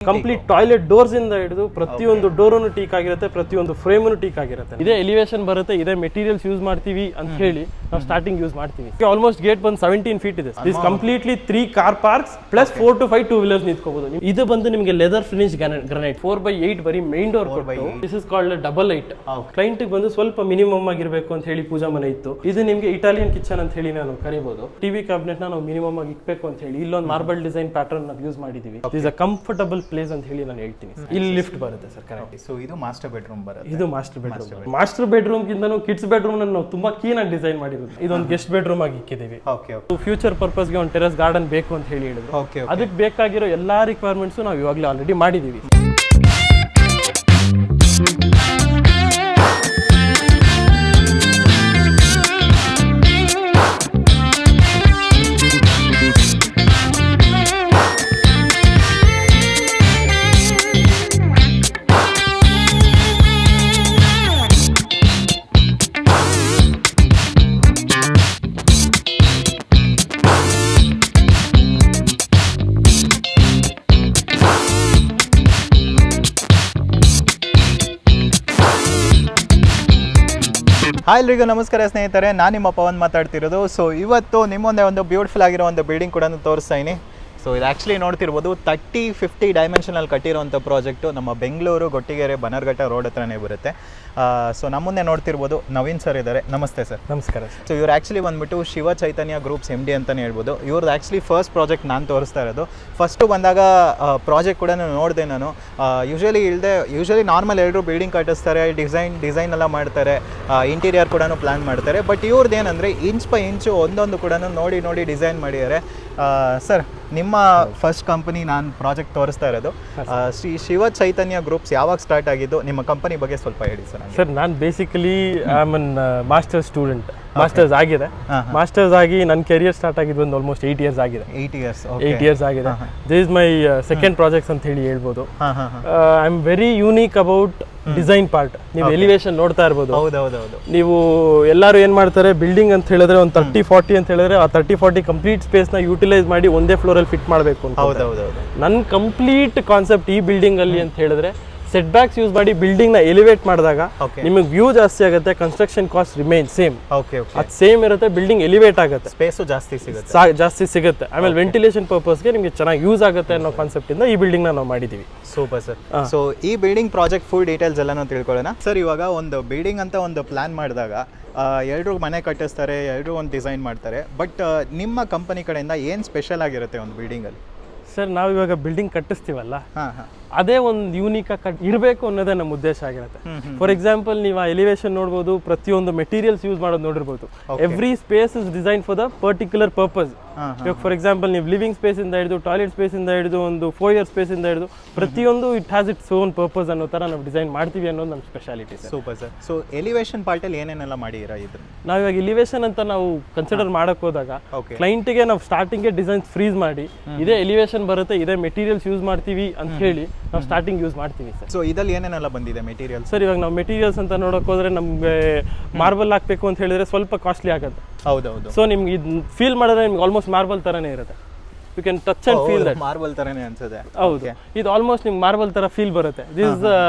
Complete toilet doors ಇಂದ ಹಿಡಿದು ಪ್ರತಿಯೊಂದು ಡೋರನ್ನು ಟೀಕ್ ಆಗಿರುತ್ತೆ, ಪ್ರತಿಯೊಂದು ಫ್ರೇಮ್ ಟೀಕ್ ಆಗಿರುತ್ತೆ. ಇದೇ ಎಲಿವೇಶನ್ ಬರುತ್ತೆ, ಇದೇ ಮೆಟೀರಿಯಲ್ಸ್ ಯೂಸ್ ಮಾಡ್ತೀವಿ ಅಂತ ಹೇಳಿ ನಾವು ಸ್ಟಾರ್ಟಿಂಗ್ ಯೂಸ್ ಮಾಡ್ತೀವಿ. ಆಲ್ಮೋಸ್ಟ್ ಗೇಟ್ ಬಂದು 17 ಫೀಟ್ ಇದೆ. This completely 3 car parks plus 4 to 5 2 wheelers ನಿಂತ್ಕೋಬಹುದು. ಇದು ಬಂದು ನಿಮಗೆ ಲೆದರ್ ಫಿನಿಶ್ ಗ್ರಾನೈಟ್ 4x8 ಬರೀ ಮೈನ್ ಡೋರ್ ಕೊಟ್ಟು this is called double height. Client ಬಂದು ಸ್ವಲ್ಪ ಮಿನಿಮಮ್ ಆಗಿರ್ಬೇಕು ಅಂತ ಹೇಳಿ ಪೂಜಾ ಮನೆ ಇತ್ತು. ಇದು ನಿಮಗೆ ಇಟಾಲಿಯನ್ ಕಿಚನ್ ಅಂತ ಹೇಳಿ ನಾನು ಕರಿಬಹುದು. ಟಿವಿ ಕ್ಯಾಬಿನೆಟ್ ನಾವು ಮಿನಿಮಮ್ ಆಗಿ ಇಕ್ಬೇಕು ಅಂತ ಹೇಳಿ ಇಲ್ಲೊಂದು ಮಾರ್ಬಲ್ ಡಿಸೈನ್ ಪ್ಯಾಟರ್ನ್ ನಾವು ಯೂಸ್ ಮಾಡಿದೀವಿ. ದಿಸ್ ಅ ಕಂಫರ್ಟಬಲ್ ಪ್ಲೇಸ್ ಅಂತ ಹೇಳಿ ನಾನು ಹೇಳ್ತೀನಿ. ಇಲ್ಲಿ ಲಿಫ್ಟ್ ಬರುತ್ತೆ ಸರ್, ಕರೆಕ್ಟ್. ಸೊ ಇದು ಮಾಸ್ಟರ್ ಬೆಡ್ರೂಮ್ ಬರುತ್ತೆ. ಇದು ಮಾಸ್ಟರ್ ಬೆಡ್ರೂಮ್. ಮಾಸ್ಟರ್ ಬೆಡ್ರೂಮ್ ಗಿಂತನೂ ಕಿಡ್ಸ್ ಬೆಡ್ರೂಮ್ ನಾವು ತುಂಬಾ ಕ್ಲೀನ್ ಆಗಿ ಡಿಸೈನ್ ಮಾಡಿರೋದು. ಇದೊಂದು ಗೆಸ್ಟ್ ಬೆಡ್ರೂಮ್ ಆಗಿ ಇಕ್ಕಿದೀವಿ. ಫ್ಯೂಚರ್ ಪರ್ಪಸ್ ಗೆ ಒಂದು ಟೆರೆಸ್ ಗಾರ್ಡನ್ ಬೇಕು ಅಂತ ಹೇಳಿ ಹೇಳಿದ್ರು. ಅದಕ್ಕೆ ಬೇಕಾಗಿರೋ ಎಲ್ಲಾ ರಿಕ್ವೈರ್ಮೆಂಟ್ಸ್ ನಾವು ಇವಾಗಲೇ ಆಲ್ರೆಡಿ ಮಾಡಿದೀವಿ. ಹಾಯ್ ಎಲ್ರಿಗೂ ನಮಸ್ಕಾರ ಸ್ನೇಹಿತರೆ, ನಾನು ನಿಮ್ಮ ಪವನ್ ಮಾತಾಡ್ತಿರೋದು. ಸೊ ಇವತ್ತು ನಿಮ್ಮೊಂದೇ ಒಂದು ಬ್ಯೂಟಿಫುಲ್ ಆಗಿರೋ ಒಂದು ಬಿಲ್ಡಿಂಗ್ ಕೂಡ ತೋರಿಸ್ತಾ ಇದ್ದೀನಿ. ಸೊ ಇದು ಆ್ಯಕ್ಚುಲಿ ನೋಡ್ತಿರ್ಬೋದು 30-50 ಡೈಮೆನ್ಷನಲ್ಲಿ ಕಟ್ಟಿರೋಂಥ ಪ್ರಾಜೆಕ್ಟು ನಮ್ಮ ಬೆಂಗಳೂರು ಗೊಟ್ಟಿಗೆರೆ ಬನರ್ಘಟ್ಟ ರೋಡ್ ಹತ್ರನೇ ಬರುತ್ತೆ. ಸೊ ನಮ್ಮ ಮುಂದೆ ನೋಡ್ತಿರ್ಬೋದು ನವೀನ್ ಸರ್ ಇದ್ದಾರೆ. ನಮಸ್ತೆ ಸರ್. ನಮಸ್ಕಾರ ಸರ್. ಸೊ ಇವ್ರು ಆ್ಯಕ್ಚುಲಿ ಬಂದ್ಬಿಟ್ಟು ಶಿವ ಚೈತನ್ಯ ಗ್ರೂಪ್ಸ್ MD ಅಂತಲೇ ಹೇಳ್ಬೋದು. ಇವ್ರದ್ದು ಆ್ಯಕ್ಚುಲಿ ಫಸ್ಟ್ ಪ್ರಾಜೆಕ್ಟ್ ನಾನು ತೋರಿಸ್ತಾ ಇರೋದು. ಫಸ್ಟು ಬಂದಾಗ ಪ್ರಾಜೆಕ್ಟ್ ಕೂಡ ನೋಡಿದೆ ನಾನು. ಯೂಶ್ವಲಿ ನಾರ್ಮಲ್ ಎಲ್ಲರೂ ಬಿಲ್ಡಿಂಗ್ ಕಟ್ಟಿಸ್ತಾರೆ, ಡಿಸೈನ್ ಎಲ್ಲ ಮಾಡ್ತಾರೆ, ಇಂಟೀರಿಯರ್ ಕೂಡ ಪ್ಲ್ಯಾನ್ ಮಾಡ್ತಾರೆ. ಬಟ್ ಇವ್ರದ್ದು ಏನಂದರೆ ಇಂಚ್ ಬೈ ಇಂಚು ಒಂದೊಂದು ಕೂಡ ನೋಡಿ ಡಿಸೈನ್ ಮಾಡಿದ್ದಾರೆ. ಸರ್, ನಿಮ್ಮ ಫಸ್ಟ್ ಕಂಪನಿ ನಾನು ಪ್ರಾಜೆಕ್ಟ್ ತೋರಿಸ್ತಾ ಇರೋದು ಶ್ರೀ ಶಿವ ಚೈತನ್ಯ ಗ್ರೂಪ್ಸ್ ಯಾವಾಗ ಸ್ಟಾರ್ಟ್ ಆಗಿದ್ದು? ನಿಮ್ಮ ಕಂಪನಿ ಬಗ್ಗೆ ಸ್ವಲ್ಪ ಹೇಳಿ ಸರ್. ಸರ್, ನಾನು basically I am an masters student. Masters ಆಗಿದೆ. ಮಾಸ್ಟರ್ಸ್ ಆಗಿ ನನ್ನ ಕೆರಿಯರ್ ಸ್ಟಾರ್ಟ್ ಆಗಿದ್ದು ಒಂದು ಆಲ್ಮೋಸ್ಟ್ 8 years ಆಗಿದೆ. 8 years ಆಗಿದೆ. This is my second projects ಅಂತ ಹೇಳಿ ಹೇಳ್ಬೋದು. I am very unique about design part. ನೀವು ಎಲಿವೇಶನ್ ನೋಡ್ತಾ ಇರ್ಬೋದು. ನೀವು ಎಲ್ಲರೂ ಏನ್ ಮಾಡ್ತಾರೆ, ಬಿಲ್ಡಿಂಗ್ ಅಂತ ಹೇಳಿದ್ರೆ ಒಂದು 30-40 ಅಂತ ಹೇಳಿದ್ರೆ ಆ 30-40 ಕಂಪ್ಲೀಟ್ ಸ್ಪೇಸ್ ನ ಯೂಟಿಲೈಸ್ ಮಾಡಿ ಒಂದೇ ಫ್ಲೋರ್ ಅಲ್ಲಿ ಫಿಟ್ ಮಾಡಬೇಕು ಅಂತ. ನನ್ನ ಕಂಪ್ಲೀಟ್ ಕಾನ್ಸೆಪ್ಟ್ ಈ ಬಿಲ್ಡಿಂಗ್ ಅಲ್ಲಿ ಅಂತ ಹೇಳಿದ್ರೆ ಸೆಟ್ ಬ್ಯಾಕ್ಸ್ ಯೂಸ್ ಮಾಡಿ ಬಿಲ್ಡಿಂಗ್ ನ ಎಲಿವೇಟ್ ಮಾಡಿದಾಗ ನಿಮಗೆ ವ್ಯೂ ಜಾಸ್ತಿ ಆಗುತ್ತೆ, ಕನ್ಸ್ಟ್ರಕ್ಷನ್ ಕಾಸ್ಟ್ ರಿಮೈನ್ ಸೇಮ್. ಅದು ಸೇಮ್ ಇರುತ್ತೆ, ಬಿಲ್ಡಿಂಗ್ ಎಲಿವೇಟ್ ಆಗುತ್ತೆ, ಸ್ಪೇಸ್ ಜಾಸ್ತಿ ಸಿಗುತ್ತೆ. ಆಮೇಲೆ ವೆಂಟಿಲೇಷನ್ ಪರ್ಪಸ್ಗೆ ನಿಮಗೆ ಚೆನ್ನಾಗಿ ಯೂಸ್ ಆಗುತ್ತೆ ಅನ್ನೋ ಕಾನ್ಸೆಪ್ಟ್ ಇಂದ ಈ ಬಿಲ್ಡಿಂಗ್ ನಾವು ಮಾಡಿದೀವಿ. Super sir. ಸೊ ಈ ಬಿಲ್ಡಿಂಗ್ ಪ್ರಾಜೆಕ್ಟ್ ಫುಲ್ ಡೀಟೇಲ್ಸ್ ಎಲ್ಲ ತಿಳ್ಕೊಳ್ಳೋಣ ಸರ್. ಇವಾಗ ಒಂದು ಬಿಲ್ಡಿಂಗ್ ಅಂತ ಒಂದು ಪ್ಲಾನ್ ಮಾಡಿದಾಗ ಎಲ್ಲರೂ ಮನೆ ಕಟ್ಟಿಸ್ತಾರೆ, ಎಲ್ಲರೂ ಒಂದು ಡಿಸೈನ್ ಮಾಡ್ತಾರೆ. ಬಟ್ ನಿಮ್ಮ ಕಂಪನಿ ಕಡೆಯಿಂದ ಏನು ಸ್ಪೆಷಲ್ ಆಗಿರುತ್ತೆ ಒಂದು ಬಿಲ್ಡಿಂಗಲ್ಲಿ? ಸರ್, ನಾವು ಇವಾಗ ಬಿಲ್ಡಿಂಗ್ ಕಟ್ಟಿಸ್ತೀವಲ್ಲ, ಅದೇ ಒಂದು ಯೂನಿಕ್ ಆಗಿ ಇರಬೇಕು ಅನ್ನೋದೇ ನಮ್ಮ ಉದ್ದೇಶ ಆಗಿರುತ್ತೆ. ಫಾರ್ ಎಕ್ಸಾಂಪಲ್, ನೀವು ಆ ಎಲಿವೇಶನ್ ನೋಡ್ಬೋದು, ಪ್ರತಿಯೊಂದು ಮೆಟೀರಿಯಲ್ಸ್ ಯೂಸ್ ಮಾಡೋದು ನೋಡಿರ್ಬೋದು. Every space is design for the particular purpose. ಇವಾಗ ಫಾರ್ ಎಕ್ಸಾಂಪಲ್, ನೀವು ಲಿವಿಂಗ್ ಸ್ಪೇಸ್ ಇಂದ ಹಿಡಿದು ಟಾಯ್ಲೆಟ್ ಸ್ಪೇಸ್ ಇಂದ ಹಿಡಿದು ಒಂದು 4 year ಸ್ಪೇಸ್ ಇಂದ ಹಿಡಿದು ಪ್ರತಿಯೊಂದು it has its own purpose ಅನ್ನೋ ತರ ನಾವು ಡಿಸೈನ್ ಮಾಡ್ತೀವಿ ಅನ್ನೋದು ನಮ್ಮ speciality. Super sir. So elevation part ಅಲ್ಲಿ ಏನೇನೆಲ್ಲ ಮಾಡಿರಾ? ಇದು ನಾವು ಇವಾಗ ಎಲಿವೇಶನ್ ಅಂತ ನಾವು ಕನ್ಸಿಡರ್ ಮಾಡಕ್ ಹೋದಾಗ ಕ್ಲೈಂಟ್ಗೆ ನಾವು ಸ್ಟಾರ್ಟಿಂಗ್ ಡಿಸೈನ್ಸ್ ಫ್ರೀಸ್ ಮಾಡಿ ಇದೇ ಎಲಿವೇಶನ್ ಬರುತ್ತೆ, ಇದೇ ಮೆಟೀರಿಯಲ್ಸ್ ಯೂಸ್ ಮಾಡ್ತೀವಿ ಅಂತ ಹೇಳಿ ನಾವು ಸ್ಟಾರ್ಟಿಂಗ್ ಯೂಸ್ ಮಾಡ್ತೀವಿ ಸರ್. ಸೊ ಇದಲ್ಲಿ ಏನೇನೆಲ್ಲ ಬಂದಿದೆ ಮೆಟೀರಿಯಲ್? ಸರ್, ಇವಾಗ ನಾವು ಮೆಟೀರಿಯಲ್ಸ್ ಅಂತ ನೋಡಕ್ ಹೋದ್ರೆ ನಮ್ಗೆ ಮಾರ್ಬಲ್ ಹಾಕ್ಬೇಕು ಅಂತ ಹೇಳಿದ್ರೆ ಸ್ವಲ್ಪ ಕಾಸ್ಟ್ಲಿ ಆಗುತ್ತೆ. ಹೌದೌದು. ಸೊ ನಿಮ್ಗೆ ಇದು ಫೀಲ್ ಮಾಡಿದ್ರೆ ನಿಮ್ಗೆ ಆಲ್ಮೋಸ್ಟ್ ಮಾರ್ಬಲ್ ತರನೇ ಇರುತ್ತೆ. You can touch and feel that. Marble ತರನೇ ಅನ್ಸುತ್ತೆ. ಹೌದು, ಇದು ಆಲ್ಮೋಸ್ಟ್ ನಿಮ್ಗೆ ಮಾರ್ಬಲ್ ತರ ಫೀಲ್ ಬರುತ್ತೆ. ದಿಸ್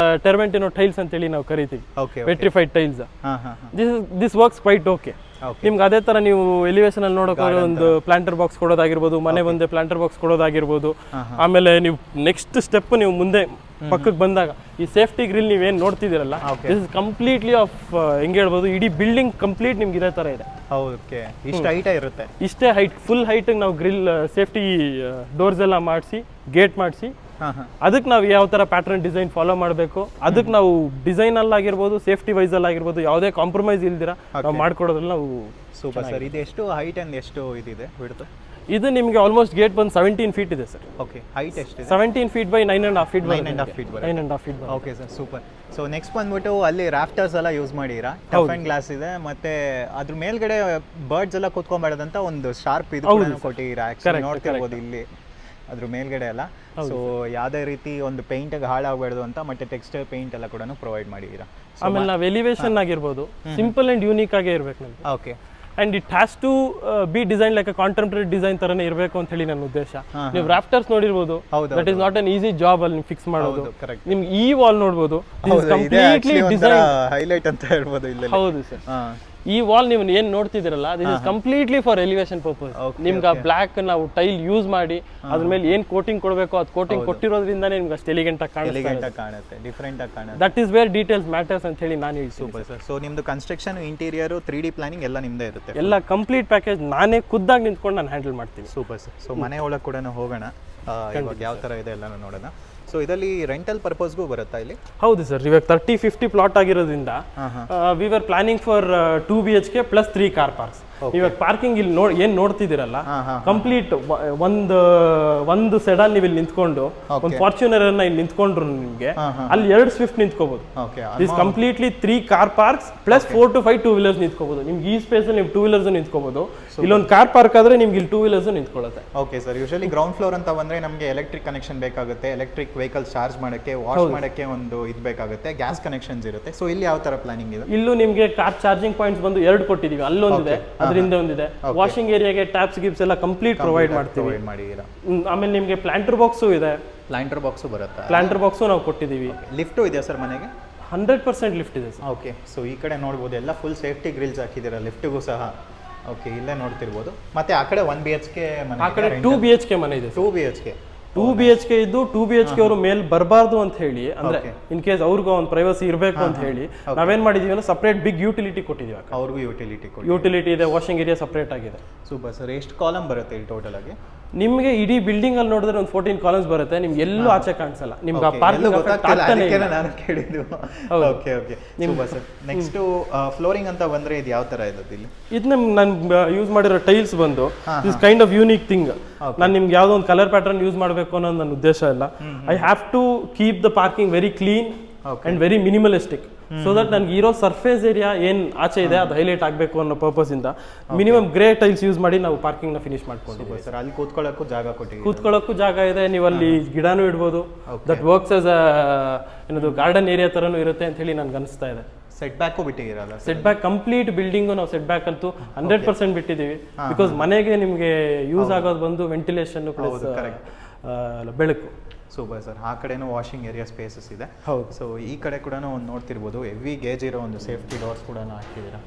ಟೆರ್ಮೆಂಟಿನೋ ಟೈಲ್ಸ್ ಅಂತ ಹೇಳಿ ನಾವು ಕರಿತೀವಿ, vitrified tiles. This works quite okay. ನಿಮ್ಗೆ ಅದೇ ತರ ನೀವು ಎಲಿವೇಶನ್ ಅಲ್ಲಿ ನೋಡೋಕೆ ಒಂದು ಪ್ಲಾಂಟರ್ ಬಾಕ್ಸ್ ಕೊಡೋದಾಗಿರ್ಬೋದು, ಮನೆ ಮುಂದೆ ಪ್ಲಾಂಟರ್ ಬಾಕ್ಸ್ ಕೊಡೋದಾಗಿರ್ಬೋದು. ಆಮೇಲೆ ನೀವು ನೆಕ್ಸ್ಟ್ ಸ್ಟೆಪ್ ನೀವು ಮುಂದೆ ಪಕ್ಕಕ್ಕೆ ಬಂದಾಗ ಈ ಸೇಫ್ಟಿ ಗ್ರಿಲ್ ನೀವೇನು ನೋಡ್ತಿದ್ದೀರಲ್ಲ, ದಿಸ್ ಇಸ್ ಕಂಪ್ಲೀಟ್ಲಿ ಆಫ್ ಹೆಂಗೆ ಹೇಳ್ಬೋದು, ಇಡೀ ಬಿಲ್ಡಿಂಗ್ ಕಂಪ್ಲೀಟ್ ನಿಮ್ಗೆ ಇದೇ ತರ ಇದೆ. ಇಷ್ಟೇ ಹೈಟ್, ಫುಲ್ ಹೈಟ್ ನಾವು ಗ್ರಿಲ್ ಸೇಫ್ಟಿ ಡೋರ್ಸ್ ಎಲ್ಲ ಮಾಡಿಸಿ, ಗೇಟ್ ಮಾಡಿಸಿ, ಅದಕ್ಕೆ ನಾವು ಯಾವ ತರ ಪ್ಯಾಟರ್ನ್ ಡಿಸೈನ್ ಫಾಲೋ ಮಾಡಬೇಕು, ಅದಕ್ಕೆ ನಾವು ಡಿಸೈನ್ ಅಲ್ಲಾಗಿರ್ಬೋದು, ಸೇಫ್ಟಿ ವೈಸ್ ಅಲ್ಲಾಗಿರ್ಬೋದು, ಯಾವುದೇ ಕಾಂಪ್ರಮೈಸ್ ಇಲ್ದಿರ ನಾವು ಮಾಡ್ಕೊಡೋದ್ರಲ್ಲಿ ನಾವು. Super sir. ಇದು ಎಷ್ಟು ಹೈಟ್ ಅಂಡ್ ಎಷ್ಟು ಇದಿದೆ ಬಿಡ್ತು? ಇದು ನಿಮಗೆ ಆಲ್ಮೋಸ್ಟ್ ಗೇಟ್ ಬಂದು 17 feet ಇದೆ ಸರ್. ಓಕೆ, ಹೈಟ್ ಎಷ್ಟು? 17 feet by 9.5 feet. 9.5 feet. 9.5 feet. Okay sir, super. So next ಬಂದ್ಬಿಟ್ಟು ಅಲ್ಲಿ ರಾಫ್ಟರ್ಸ್ ಎಲ್ಲ ಯೂಸ್ ಮಾಡಿರಾ, ಟಫ್ ಅಂಡ್ ಗ್ಲಾಸ್ ಇದೆ, ಮತ್ತೆ ಅದ್ರ ಮೇಲ್ಗಡೆ ಬರ್ಡ್ಸ್ ಎಲ್ಲ ಕೂತ್ಕೊಂಡ್ಬಾರ್ದಂತ ಒಂದು ಶಾರ್ಪ್ ಇದು ಕೊಟ್ಟಿರಾ. ಆಕ್ಚುಲಿ ನೋಡ್ತಿರ್ಬೋದು ಇಲ್ಲಿ ಅದ್ರ ಮೇಲ್ಗಡೆ ಎಲ್ಲ. ಸೊ ಯಾವುದೇ ರೀತಿ ಒಂದು ಪೇಂಟ್ ಹಾಳಾಗಬಾರ್ದು ಅಂತ ಮತ್ತೆ ಟೆಕ್ಸ್ಚರ್ ಪೇಂಟ್ ಎಲ್ಲ ಕೂಡ ಪ್ರೊವೈಡ್ ಮಾಡಿದ್ದೀರಾ. ಆಮೇಲೆ ನಾವು ಎಲಿವೇಶನ್ ಆಗಿರ್ಬೋದು ಸಿಂಪಲ್ ಅಂಡ್ ಯೂನಿಕ್ ಆಗೇ ಇರ್ಬೇಕು ನಮ್ಗೆ. Okay. And it has to be design like a contemporary design ತರನೇ ಇರಬೇಕು ಅಂತ ಹೇಳಿ ನನ್ನ ಉದ್ದೇಶ. ನೀವು ರಾಫ್ಟರ್ಸ್ ನೋಡಿರ್ಬೋದು, that is not an easy job ಅಲ್ಲಿ ಫಿಕ್ಸ್ ಮಾಡೋದು. ನಿಮ್ಗೆ ಈ ವಾಲ್ ನೋಡ್ಬೋದು, ಕಂಪ್ಲೀಟ್ಲಿ ಡಿಸೈನ್ ಹೈಲೈಟ್ ಅಂತ ಹೇಳ್ಬೋದು ಇಲ್ಲಿ. ಹೌದು ಸರ್, ಈ ವಾಲ್ ನೀವು ಏನ್ ನೋಡ್ತಿದ್ದೀರಲ್ಲ, this is completely for elevation purpose. ನಿಮ್ಗೆ ಆ ಬ್ಲಾಕ್ ನಾವು ಟೈಲ್ ಯೂಸ್ ಮಾಡಿ ಅದ್ರ ಮೇಲೆ ಏನ್ ಕೋಟಿಂಗ್ ಕೊಡಬೇಕು ಅದು ಕೋಟಿಂಗ್ ಕೊಟ್ಟಿರೋದ್ರಿಂದ ನಿಮ್ಗೆ ಅಷ್ಟು ಎಲಿಗೆಂಟ್ ಆಗಿ ಕಾಣುತ್ತೆ, ಡಿಫರೆಂಟ್ ಆಗಿ ಕಾಣುತ್ತೆ. That is where details matters ಅಂತ ಹೇಳಿ ನಾನು ಹೇಳ್ತೀನಿ. Super sir. ಸೊ ನಿಮ್ದು ಕನ್ಸ್ಟ್ರಕ್ಷನ್, ಇಂಟೀರಿಯರ್, 3D ಪ್ಲಾನಿಂಗ್ ಎಲ್ಲ ನಿಮ್ದೇ ಇರುತ್ತೆ? ಎಲ್ಲ ಕಂಪ್ಲೀಟ್ ಪ್ಯಾಕೇಜ್ ನಾನೇ ಖುದ್ದಾಗಿ ನಿಂತ್ಕೊಂಡು ನಾನು ಹ್ಯಾಂಡಲ್ ಮಾಡ್ತೀನಿ. Super sir. ಸೊ ಮನೆ ಒಳಗೆ ಕೂಡ ಹೋಗೋಣ, ಇವಾಗ ಯಾವ ಥರ ಇದೆ ಎಲ್ಲನೂ ನೋಡೋಣ. ಸೊ ಇದರಲ್ಲಿ ರೆಂಟಲ್ ಪರ್ಪಸ್ಗೂ ಬರುತ್ತಾ ಇಲ್ಲಿ? ಹೌದು ಸರ್, ಇವಾಗ 30-50 ಪ್ಲಾಟ್ ಆಗಿರೋದ್ರಿಂದ we were planning for 2 BHK plus 3 car parks. ಇವಾಗ ಪಾರ್ಕಿಂಗ್ ಇಲ್ಲಿ ಏನ್ ನೋಡ್ತಿದ್ದೀರಲ್ಲ, ಕಂಪ್ಲೀಟ್ ಒಂದು ಸೆಡಾನ್ ನೀವು ಇಲ್ಲಿ ನಿಂತ್ಕೊಂಡು ಒಂದು ಫಾರ್ಚುನರ್ ಅನ್ನ ಇಲ್ಲಿ ನಿಂತ್ಕೊಂಡ್ರು ನಿಮ್ಗೆ ಅಲ್ಲಿ 2 ಸ್ವಿಫ್ಟ್ ನಿಂತ್ಕೋಬಹುದು. This completely 3 car parks plus 4 to 5 2 wheelers ನಿಂತ್ಕೋಬಹುದು. ನಿಮ್ಗೆ ಈ ಸ್ಪೇಸ್ ಅಲ್ಲಿ ನೀವು 2 ವೀಲರ್ಸ್ ನಿಂತ್ಕೋಬಹುದು. ಇಲ್ಲೊಂದು ಕಾರ್ ಪಾರ್ಕ್ ಆದ್ರೆ ನಿಮ್ಗೆ ಇಲ್ಲಿ 2 ವೀಲರ್ಸ್ ನಿಂತ್ಕೊಳ್ಳುತ್ತೆ. Okay sir. Usually ground floor ಅಂತ ಬಂದ್ರೆ ನಮಗೆ ಎಲೆಕ್ಟ್ರಿಕ್ ಕನೆಕ್ಷನ್ ಬೇಕಾಗುತ್ತೆ, ಎಲೆಕ್ಟ್ರಿಕ್ ವೆಹಿಕಲ್ ಚಾರ್ಜ್ ಮಾಡಕ್ಕೆ, ವಾಶ್ ಮಾಡಕ್ಕೆ ಒಂದು ಇದು ಬೇಕಾಗುತ್ತೆ, ಗ್ಯಾಸ್ ಕನೆಕ್ಷನ್ಸ್ ಇರುತ್ತೆ. ಸೊ ಇಲ್ಲಿ ಯಾವ ತರ ಪ್ಲಾನಿಂಗ್ ಇದೆ? ಇಲ್ಲೂ ನಿಮ್ಗೆ ಕಾರ್ ಚಾರ್ಜಿಂಗ್ ಪಾಯಿಂಟ್ಸ್ ಬಂದು 2 ಕೊಟ್ಟಿದೀವಿ, ಅಲ್ಲೊಂದಿದೆ, ಅದರಿಂದ ಒಂದಿದೆ. ವಾಷಿಂಗ್ ಏರಿಯಾಗೆ ಟ್ಯಾಪ್ಸ್ ಗಿಪ್ಸ್ ಎಲ್ಲ ಕಂಪ್ಲೀಟ್ ಪ್ರೊವೈಡ್ ಮಾಡ್ತೀವಿ. ಆಮೇಲೆ ನಿಮ್ಗೆ ಪ್ಲಾಂಟರ್ ಬಾಕ್ಸು ಇದೆ. ಪ್ಲಾಂಟರ್ ಬಾಕ್ಸು ಬರುತ್ತೆ? ಪ್ಲಾಂಟರ್ ಬಾಕ್ಸು ನಾವು ಕೊಟ್ಟಿದ್ದೀವಿ. ಲಿಫ್ಟು ಇದೆಯಾ ಸರ್ ಮನೆಗೆ? 100% ಲಿಫ್ಟ್ ಇದೆ ಸರ್. ಓಕೆ. ಸೊ ಈ ಕಡೆ ನೋಡ್ಬೋದು, ಎಲ್ಲ ಫುಲ್ ಸೇಫ್ಟಿ ಗ್ರಿಲ್ಸ್ ಹಾಕಿದ್ದೀರಾ ಲಿಫ್ಟಿಗೂ ಸಹ. ಓಕೆ, ಇಲ್ಲೇ ನೋಡ್ತಿರ್ಬೋದು. ಮತ್ತೆ ಆ ಕಡೆ 1 BHK ಮನೆ, ಆ ಕಡೆ 2 BHK ಮನೆ ಇದೆ. 2 BHK 2 BHK ಇದ್ದು 2 BHK ಅವರು ಮೇಲ್ ಬರಬಾರ್ದು ಅಂತ ಹೇಳಿ, ಅಂದ್ರೆ ಇನ್ ಕೇಸ್ ಅವ್ರಿಗೂ ಒಂದು ಪ್ರೈವಸಿ ಇರಬೇಕು ಅಂತ ಹೇಳಿ ನಾವೇನ್ ಮಾಡಿದೀವಿ ಅಂದ್ರೆ ಸಪರೇಟ್ ಬಿಗ್ ಯುಟಿಲಿಟಿ ಕೊಟ್ಟಿದ್ದೀವಿ. ಅವ್ರಿಗೂ ಯುಟಿಲಿಟಿ ಇದೆ, ವಾಷಿಂಗ್ ಏರಿಯಾ ಸಪರೇಟ್ ಆಗಿದೆ. Super sir. ಎಷ್ಟು ಕಾಲಮ್ ಬರುತ್ತೆ ಇಲ್ಲಿ ಟೋಟಲ್ ಆಗಿ? ನಿಮಗೆ ಇಡೀ ಬಿಲ್ಡಿಂಗ್ ಅಲ್ಲಿ ನೋಡಿದ್ರೆ ಒಂದು 14 ಕಾಲಮ್ಸ್ ಬರುತ್ತೆ. ನಿಮ್ಗೆ ಎಲ್ಲೂ ಆಚೆ ಕಾಣಿಸಲ್ಲ. ನಿಮ್ಗೆ ಆ ಪಾರ್ಕಿಂಗ್ ಆಗ್ತಾನೆ ಇಲ್ಲ. ನಾನು ಕೇಳಿದ್ದು. Okay okay, super sir. Next flooring ಅಂತ ಬಂದ್ರೆ ಇದು ಯಾವ ತರ ಇದೆ ಇಲ್ಲಿ? ಇದು ನಾನು ಯೂಸ್ ಮಾಡಿರೋ ಟೈಲ್ಸ್ ಬಂದು this kind of unique thing. ನಾನು ನಿಮ್ಗೆ ಯಾವುದೋ ಒಂದು ಕಲರ್ ಪ್ಯಾಟರ್ನ್ ಯೂಸ್ ಮಾಡಬೇಕು ಅನ್ನೋದು ನನ್ನ ಉದ್ದೇಶ ಇಲ್ಲ. I have to keep the parking very clean and very minimalistic, so that ನನ್ಗೆ ಇರೋ ಸರ್ಫೇಸ್ ಏರಿಯಾ ಏನ್ ಆಚೆ ಇದೆ ಅದು ಹೈಲೈಟ್ ಆಗಬೇಕು ಅನ್ನೋ ಪರ್ಪಸ್ ಇಂದ ಮಿನಿಮಮ್ ಗ್ರೇ ಟೈಲ್ಸ್ ಯೂಸ್ ಮಾಡಿ ನಾವು ಪಾರ್ಕಿಂಗ್ ನ ಫಿನಿಶ್ ಮಾಡ್ಕೊಂಡಿದ್ದೀವಿ ಸರ್. ಅಲ್ಲಿ ಕೂತ್ಕೊಳ್ಳೋಕ್ಕೂ ಜಾಗ ಇದೆ. ನೀವು ಅಲ್ಲಿ ಗಿಡನೂ ಇಡ್ಬೋದು. ದಟ್ ವರ್ಕ್ಸ್ ಆಸ್ ಏನದು ಗಾರ್ಡನ್ ಏರಿಯಾ ತರನೂ ಇರುತ್ತೆ ಅಂತ ಹೇಳಿ ನನ್ಗೆ ಅನಿಸ್ತಾ ಇದೆ. ಸೆಟ್ ಬ್ಯಾಕ್ ಬಿಟ್ಟಿದ್ದೀರಲ್ಲ? ಸೆಟ್ ಬ್ಯಾಕ್ ಕಂಪ್ಲೀಟ್ ಬಿಲ್ಡಿಂಗು ನಾವು ಸೆಟ್ ಬ್ಯಾಕ್ ಅಂತೂ 100% ಬಿಟ್ಟಿದ್ದೀವಿ. ಬಿಕಾಸ್ ಮನೆಗೆ ನಿಮಗೆ ಯೂಸ್ ಆಗೋದು ಬಂದು ವೆಂಟಿಲೇಷನ್ ಪ್ಲಸ್ ಬೆಳಕು. Super sir. ಆ ಕಡೆನೂ ವಾಷಿಂಗ್ ಏರಿಯಾ ಸ್ಪೇಸಸ್ ಇದೆ. ಹೌದು. ಸೊ ಈ ಕಡೆ ಕೂಡ ಒಂದು ನೋಡ್ತಿರ್ಬೋದು, ಹೆವಿ ಗೇಜ್ ಇರೋ ಒಂದು ಸೇಫ್ಟಿ ಡೋರ್ಸ್ ಕೂಡ ಹಾಕಿದ್ದೀರಾ.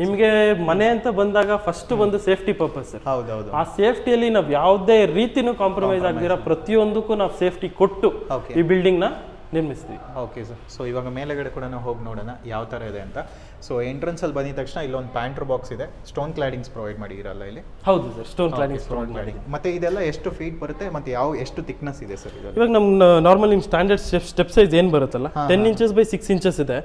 ನಿಮಗೆ ಮನೆ ಅಂತ ಬಂದಾಗ ಫಸ್ಟ್ ಒಂದು ಸೇಫ್ಟಿ ಪರ್ಪಸ್ ಸರ್. ಹೌದೌದು. ಆ ಸೇಫ್ಟಿಯಲ್ಲಿ ನಾವು ಯಾವುದೇ ರೀತಿನೂ ಕಾಂಪ್ರಮೈಸ್ ಆಗದಿರೋ ಪ್ರತಿಯೊಂದಕ್ಕೂ ನಾವು ಸೇಫ್ಟಿ ಕೊಟ್ಟು ಈ ಬಿಲ್ಡಿಂಗ್ ನ ನಿರ್ಮಿಸ್ತೀವಿ. Okay sir. ಸೊ ಇವಾಗ ಮೇಲೆಗಡೆ ಕೂಡ ಹೋಗಿ ನೋಡೋಣ ಯಾವ ಥರ ಇದೆ ಅಂತ. ಸೊ ಎಂಟ್ರೆನ್ಸ್ ಅಲ್ಲಿ ಬಂದಿದ ತಕ್ಷಣ ಇಲ್ಲೊಂದು ಪ್ಯಾಂಟ್ರ್ ಬಾಕ್ಸ್ ಇದೆ. ಸ್ಟೋನ್ ಕ್ಲಾಡಿಂಗ್ಸ್ ಪ್ರೊವೈಡ್ ಮಾಡಿರಲ್ಲ ಇಲ್ಲಿ? ಹೌದು ಸರ್, ಸ್ಟೋನ್ ಕ್ಲಾಡಿಂಗ್ಸ್ ಪ್ರೊವೈಡ್ ಮಾಡಿ. ಮತ್ತೆ ಇದೆಲ್ಲ ಎಷ್ಟು ಫೀಟ್ ಬರುತ್ತೆ ಮತ್ತೆ ಎಷ್ಟು ಥಿಕ್ನೆಸ್ ಇದೆ ಸರ್? ಇವಾಗ ನಮ್ಮ ನಾರ್ಮಲ್ ನಿಮ್ಮ ಸ್ಟ್ಯಾಂಡರ್ಡ್ ಸ್ಟೆಪ್ ಸೈಜ್ ಏನು ಬರುತ್ತಲ್ಲ 10 ಇಂಚಸ್ ಬೈ 6 ಇಂಚಸ್ ಇದೆ.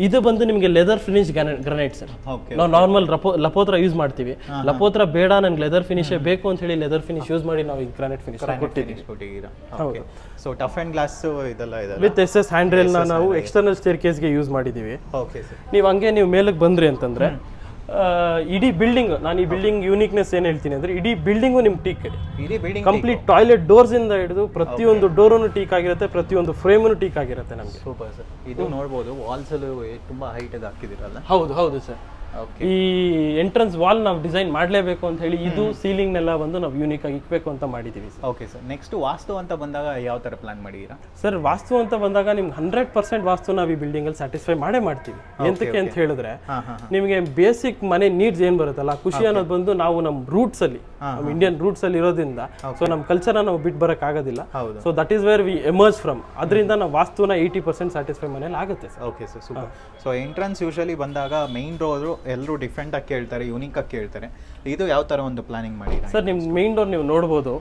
ಇದು ಬಂದು ನಿಮಗೆ ಲೆದರ್ ಫಿನಿಶ್ ಗ್ರಾನೈಟ್ ಸರ್. ನಾವು ನಾರ್ಮಲ್ ಲಪೋತ್ರ ಯೂಸ್ ಮಾಡ್ತೀವಿ. ಲಪೋತ್ರ ಬೇಡ, ನಂಗೆ ಲೆದರ್ ಫಿನಿಶೇ ಬೇಕು ಅಂತ ಹೇಳಿ ಲೆದರ್ ಫಿನಿಶ್ ಯೂಸ್ ಮಾಡಿ ನಾವು ಈ ಗ್ರಾನೈಟ್ ಫಿನಿಶ್ ಕೊಟ್ಟಿದ್ದೀರಾ. ಹೌದು. ಸೊ ಟಫ್ ಅಂಡ್ ಗ್ಲಾಸ್ ಇದೆಲ್ಲ ಇದೆ ವಿತ್ SS ಹ್ಯಾಂಡ್ ರೈಲ್ ನಾವು ಎಕ್ಸ್ಟರ್ನಲ್ ಸ್ಟೇರ್ ಕೇಸ್ಗೆ ಯೂಸ್ ಮಾಡಿದ್ದೀವಿ. Okay sir. ನೀವು ಹಂಗೆ ನೀವು ಮೇಲಕ್ಕೆ ಬಂದ್ರಿ ಅಂತಂದ್ರೆ ಇಡೀ ಬಿಲ್ಡಿಂಗ್, ನಾನು ಈ ಬಿಲ್ಡಿಂಗ್ ಯೂನಿಕ್ನೆಸ್ ಏನ್ ಹೇಳ್ತೀನಿ ಅಂದ್ರೆ ಇಡೀ ಬಿಲ್ಡಿಂಗು ನಿಮ್ ಟೀಕ್ ಇದೆ. ಕಂಪ್ಲೀಟ್ ಟಾಯ್ಲೆಟ್ ಡೋರ್ಸ್ ಇಂದ ಹಿಡಿದು ಪ್ರತಿಯೊಂದು ಡೋರ್ನು ಟೀಕ್ ಆಗಿರುತ್ತೆ, ಪ್ರತಿಯೊಂದು ಫ್ರೇಮ್ನು ಟೀಕ್ ಆಗಿರುತ್ತೆ ನಮಗೆ. Super sir. ಇದು ನೋಡಬಹುದು ವಾಲ್ಸ್ ಅಲ್ಲಿ ತುಂಬಾ ಹೈಟ್ ಆಗಿ ಹಾಕಿದಿರಲ್ಲ? ಹೌದು ಹೌದು ಸರ್. ಈ ಎಂಟ್ರೆನ್ಸ್ ವಾಲ್ ನಾವು ಡಿಸೈನ್ ಮಾಡಲೇಬೇಕು ಅಂತ ಹೇಳಿ ಇದು ಸೀಲಿಂಗ್ ನೆಲ್ಲ ಬಂದು ನಾವು ಯೂನಿಕ್ ಆಗಿ ಇಕ್ಬೇಕು ಅಂತ ಮಾಡಿದೀವಿ. Okay sir. ನೆಕ್ಸ್ಟ್ ವಾಸ್ತು ಅಂತ ಬಂದಾಗ ಯಾವ ತರ ಪ್ಲಾನ್ ಮಾಡಿದೀರಾ ಸರ್? ವಾಸ್ತು ಅಂತ ಬಂದಾಗ ನಿಮ್ಗೆ 100% ವಾಸ್ತು ನಾವು ಈ ಬಿಲ್ಡಿಂಗ್ ಅಲ್ಲಿ ಸ್ಯಾಟಿಸ್ಫೈ ಮಾಡೇ ಮಾಡ್ತೀವಿ. ಎಂತಕ್ಕೆ ಅಂತ ಹೇಳಿದ್ರೆ ನಿಮಗೆ ಬೇಸಿಕ್ ಮನೆ ನೀಡ್ಸ್ ಏನ್ ಬರುತ್ತಲ್ಲ, ಖುಷಿ ಅನ್ನೋದು ಬಂದು ನಾವು ನಮ್ಮ ರೂಟ್ಸ್ ಅಲ್ಲಿ, ನಮ್ಮ ಇಂಡಿಯನ್ ರೂಟ್ಸ್ ಅಲ್ಲಿ ಇರೋದ್ರಿಂದ ಸೊ ನಮ್ಮ ಕಲ್ಚರ್ ನಾವು ಬಿಟ್ಟು ಬರಕ್ ಆಗೋದಿಲ್ಲ. So that is where we emerge from. ಅದರಿಂದ ನಾವು ವಾಸ್ತುನ 80% ಸ್ಯಾಟಿಸ್ಫೈ ಮನೇಲಿ ಆಗುತ್ತೆ sir. Okay sir, super. So entrance usually ಬಂದಾಗ ಮೈನ್ ಡೋರ್ ಎಲ್ಲರೂ ಡಿಫ್ರೆಂಟ್ ಆಗಿ ಕೇಳ್ತಾರೆ, ಯೂನಿಕ್ ಆಗಿ ಕೇಳ್ತಾರೆ. ಇದು ಯಾವ ತರ ಒಂದು ಪ್ಲಾನಿಂಗ್ ಮಾಡಿ ಸರ್? ನಿಮ್ ಮೈನ್ ಡೋರ್ ನೀವು ನೋಡಬಹುದು.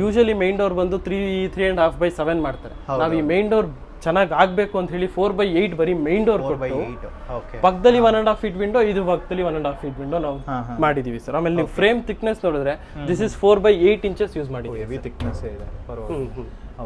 ಯೂಶಲಿ ಮೈನ್ ಡೋರ್ ಬಂದು 3.5 by 7 ಮಾಡ್ತಾರೆ. ನಾವು ಈ ಮೈನ್ ಡೋರ್ ಚೆನ್ನಾಗಿ ಆಗ್ಬೇಕು ಅಂತ ಹೇಳಿ 4/8 ಬರೀ ಮೈನ್ ಡೋರ್ ಕೊಟ್ಟು ಪಕ್ಕದಲ್ಲಿ 1.5 feet ವಿಂಡೋ, ಇದು ಪಕ್ಕದಲ್ಲಿ 1.5 feet ವಿಂಡೋ ನಾವು ಮಾಡಿದೀವಿ ಸರ್. ಆಮೇಲೆ ನೀವು ಫ್ರೇಮ್ ಥಿಕ್ನೆಸ್ ನೋಡಿದ್ರೆ ದಿಸ್ ಇಸ್ 4/8 inches ಯೂಸ್ ಮಾಡಿದ್ದೀವಿ. ಹೆವಿ ಥಿಕ್ನೆಸ್ ಇದೆ.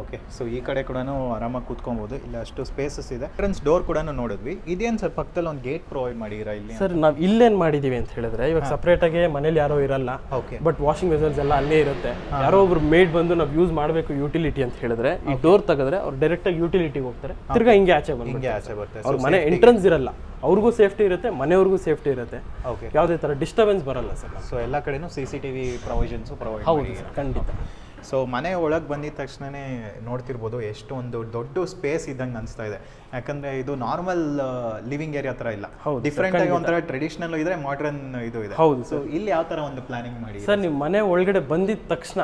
ಓಕೆ, ಸೊ ಈ ಕಡೆ ಕೂಡ ಆರಾಮಾಗಿ ಕೂತ್ಕೊಬೋದು, ಇಲ್ಲ ಅಷ್ಟು ಸ್ಪೇಸಸ್ ಇದೆ. ಎಂಟ್ರೆನ್ಸ್ ಡೋರ್ ಕೂಡ ನೋಡಿದ್ವಿ. ಇದೇನು ಸರ್ ಪಕ್ಕದಲ್ಲಿ ಒಂದು ಗೇಟ್ ಪ್ರೊವೈಡ್ ಮಾಡಿರಾ ಇಲ್ಲಿ? ಸರ್ ನಾವು ಇಲ್ಲೇನು ಮಾಡಿದ್ದೀವಿ ಅಂತ ಹೇಳಿದ್ರೆ, ಇವಾಗ ಸಪ್ರೇಟಾಗಿ ಮನೇಲಿ ಯಾರೋ ಇರಲ್ಲ, ಓಕೆ, ಬಟ್ ವಾಷಿಂಗ್ ವೆಸಲ್ಸ್ ಎಲ್ಲ ಅಲ್ಲೇ ಇರುತ್ತೆ. ಯಾರೋ ಒಬ್ರು ಮೇಡ್ ಬಂದು ನಾವು ಯೂಸ್ ಮಾಡಬೇಕು ಯುಟಿಲಿಟಿ ಅಂತ ಹೇಳಿದ್ರೆ, ಈ ಡೋರ್ ತೆಗೆದ್ರೆ ಅವ್ರು ಡೈರೆಕ್ಟಾಗಿ ಯುಟಿಲಿಟಿಗೆ ಹೋಗ್ತಾರೆ, ತಿರ್ಗಾ ಹಿಂಗೆ ಆಚೆ ಬರ್ತಾರೆ. ಅವ್ರ ಮನೆ ಎಂಟ್ರೆನ್ಸ್ ಇರಲ್ಲ, ಅವ್ರಿಗೂ ಸೇಫ್ಟಿ ಇರುತ್ತೆ, ಮನೆಯವ್ರಿಗೂ ಸೇಫ್ಟಿ ಇರುತ್ತೆ. ಓಕೆ, ಯಾವುದೇ ಥರ ಡಿಸ್ಟರ್ಬೆನ್ಸ್ ಬರಲ್ಲ ಸರ್. ಸೊ ಎಲ್ಲ ಕಡೆನೂ CCTV ಪ್ರೊವಿಷನ್ಸು ಪ್ರೊವೈಡ್ ಹೌದು ಸರ್, ಖಂಡಿತ. ಸೊ ಮನೆ ಒಳಗೆ ಬಂದಿದ ತಕ್ಷಣನೇ ನೋಡ್ತಿರ್ಬೋದು ಎಷ್ಟು ಒಂದು ದೊಡ್ಡ ಸ್ಪೇಸ್ ಇದ್ದಂಗೆ ಅನಿಸ್ತಾ ಇದೆ. ಯಾಕಂದರೆ ಇದು ನಾರ್ಮಲ್ ಲಿವಿಂಗ್ ಏರಿಯಾ ಥರ ಇಲ್ಲ, ಡಿಫ್ರೆಂಟ್ ಆಗಿ ಒಂಥರ ಟ್ರೆಡಿಷನಲ್ ಇದೆ, ಮಾಡರ್ನ್ ಇದು ಇದೆ. ಹೌದು. ಸೊ ಇಲ್ಲಿ ಯಾವ ಥರ ಒಂದು ಪ್ಲಾನಿಂಗ್ ಮಾಡಿ ಸರ್, ನೀವು ಮನೆ ಒಳಗಡೆ ಬಂದಿದ ತಕ್ಷಣ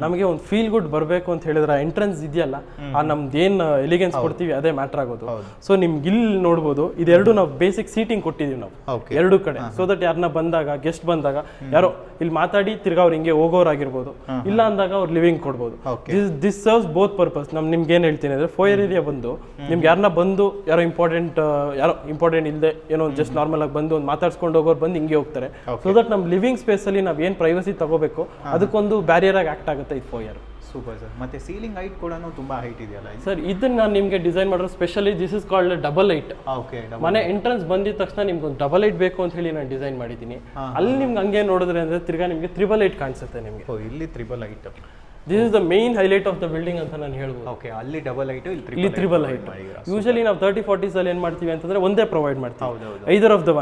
ನಮಗೆ ಒಂದು ಫೀಲ್ ಗುಡ್ ಬರಬೇಕು ಅಂತ ಹೇಳಿದ್ರೆ ಎಂಟ್ರೆನ್ಸ್ ಇದೆಯಲ್ಲ, ಆ ನಮ್ದು ಏನು ಎಲಿಗೆನ್ಸ್ ಕೊಡ್ತೀವಿ ಅದೇ ಮ್ಯಾಟರ್ ಆಗೋದು. ಸೊ ನಿಮ್ಗೆ ಇಲ್ಲಿ ನೋಡ್ಬೋದು, ಇದೆರಡು ನಾವು ಬೇಸಿಕ್ ಸೀಟಿಂಗ್ ಕೊಟ್ಟಿದ್ದೀವಿ ನಾವು ಎರಡು ಕಡೆ. ಸೊ ದಟ್ ಯಾರನ್ನ ಬಂದಾಗ, ಗೆಸ್ಟ್ ಬಂದಾಗ ಯಾರೋ ಇಲ್ಲಿ ಮಾತಾಡಿ ತಿರ್ಗಾ ಅವ್ರು ಹಿಂಗೆ ಹೋಗೋರಾಗಿರ್ಬೋದು, ಇಲ್ಲ ಅಂದಾಗ ಅವ್ರು ಲಿವಿಂಗ್ ಕೊಡ್ಬೋದು. This serves both purpose. ನಿಮ್ಗೆ ಏನು ಹೇಳ್ತೀನಿ ಅಂದರೆ, ಫೋಯರ್ ಏರಿಯಾ ಬಂದು ನಿಮ್ಗೆ ಯಾರನ್ನ ಬಂದು ಯಾರೋ ಇಂಪಾರ್ಟೆಂಟ್ ಇಲ್ಲದೆ ಏನೋ ಜಸ್ಟ್ ನಾರ್ಮಲ್ ಆಗಿ ಬಂದು ಒಂದು ಮಾತಾಡ್ಸ್ಕೊಂಡು ಹೋಗೋರು ಬಂದು ಹಿಂಗೆ ಹೋಗ್ತಾರೆ. ಸೊ ದಟ್ ನಮ್ಮ ಲಿವಿಂಗ್ ಸ್ಪೇಸಲ್ಲಿ ನಾವು ಏನು ಪ್ರೈವಸಿ ತಗೋಬೇಕು ಅದಕ್ಕೊಂದು ಬ್ಯಾರಿಯರ್ ಆಗಿ ಆಕ್ಟ್ ಆಗುತ್ತೆ ಈ ಫೋಯರ್. Super sir. ಮತ್ತೆ ಸೀಲಿಂಗ್ ಹೈಟ್ ಕೂಡ ತುಂಬಾ ಹೈಟ್ ಇದೆಯಲ್ಲ ಸರ್? ಇದನ್ನ ನಾನು ನಿಮಗೆ ಡಿಸೈನ್ ಮಾಡಿರೋ specially this is called double height. Okay, ಮನೆ ಎಂಟ್ರೆನ್ಸ್ ಬಂದಿದ ತಕ್ಷಣ ನಿಮ್ಗೆ ಒಂದು ಡಬಲ್ ಹೈಟ್ ಬೇಕು ಅಂತ ಹೇಳಿ ನಾನು ಡಿಸೈನ್ ಮಾಡಿದ್ದೀನಿ. ಅಲ್ಲಿ ನಿಮ್ಗೆ ಹಂಗೆ ನೋಡಿದ್ರೆ ಅಂದ್ರೆ ತಿರ್ಗಾ ನಿಮಗೆ ತ್ರಿಬಲ್ ಹೈಟ್ ಕಾಣಿಸುತ್ತೆ ನಿಮಗೆ. ಇಲ್ಲಿ triple height, this is the main highlight of the building ಅಂತ ನಾನು ಹೇಳ್ಬೋದು. ಓಕೆ, ಅಲ್ಲಿ ಡಬಲ್ ಹೈಟ್, ಇಲ್ಲಿ ತ್ರಿಬಲ್ ಹೈಟ್. ಯೂಶಲಿ ನಾವು 30-40s ಅಲ್ಲಿ ಏನು ಮಾಡ್ತೀವಿ ಅಂತಂದ್ರೆ ಒಂದೇ ಪ್ರೊವೈಡ್ ಮಾಡ್ತೀವಿ, either of the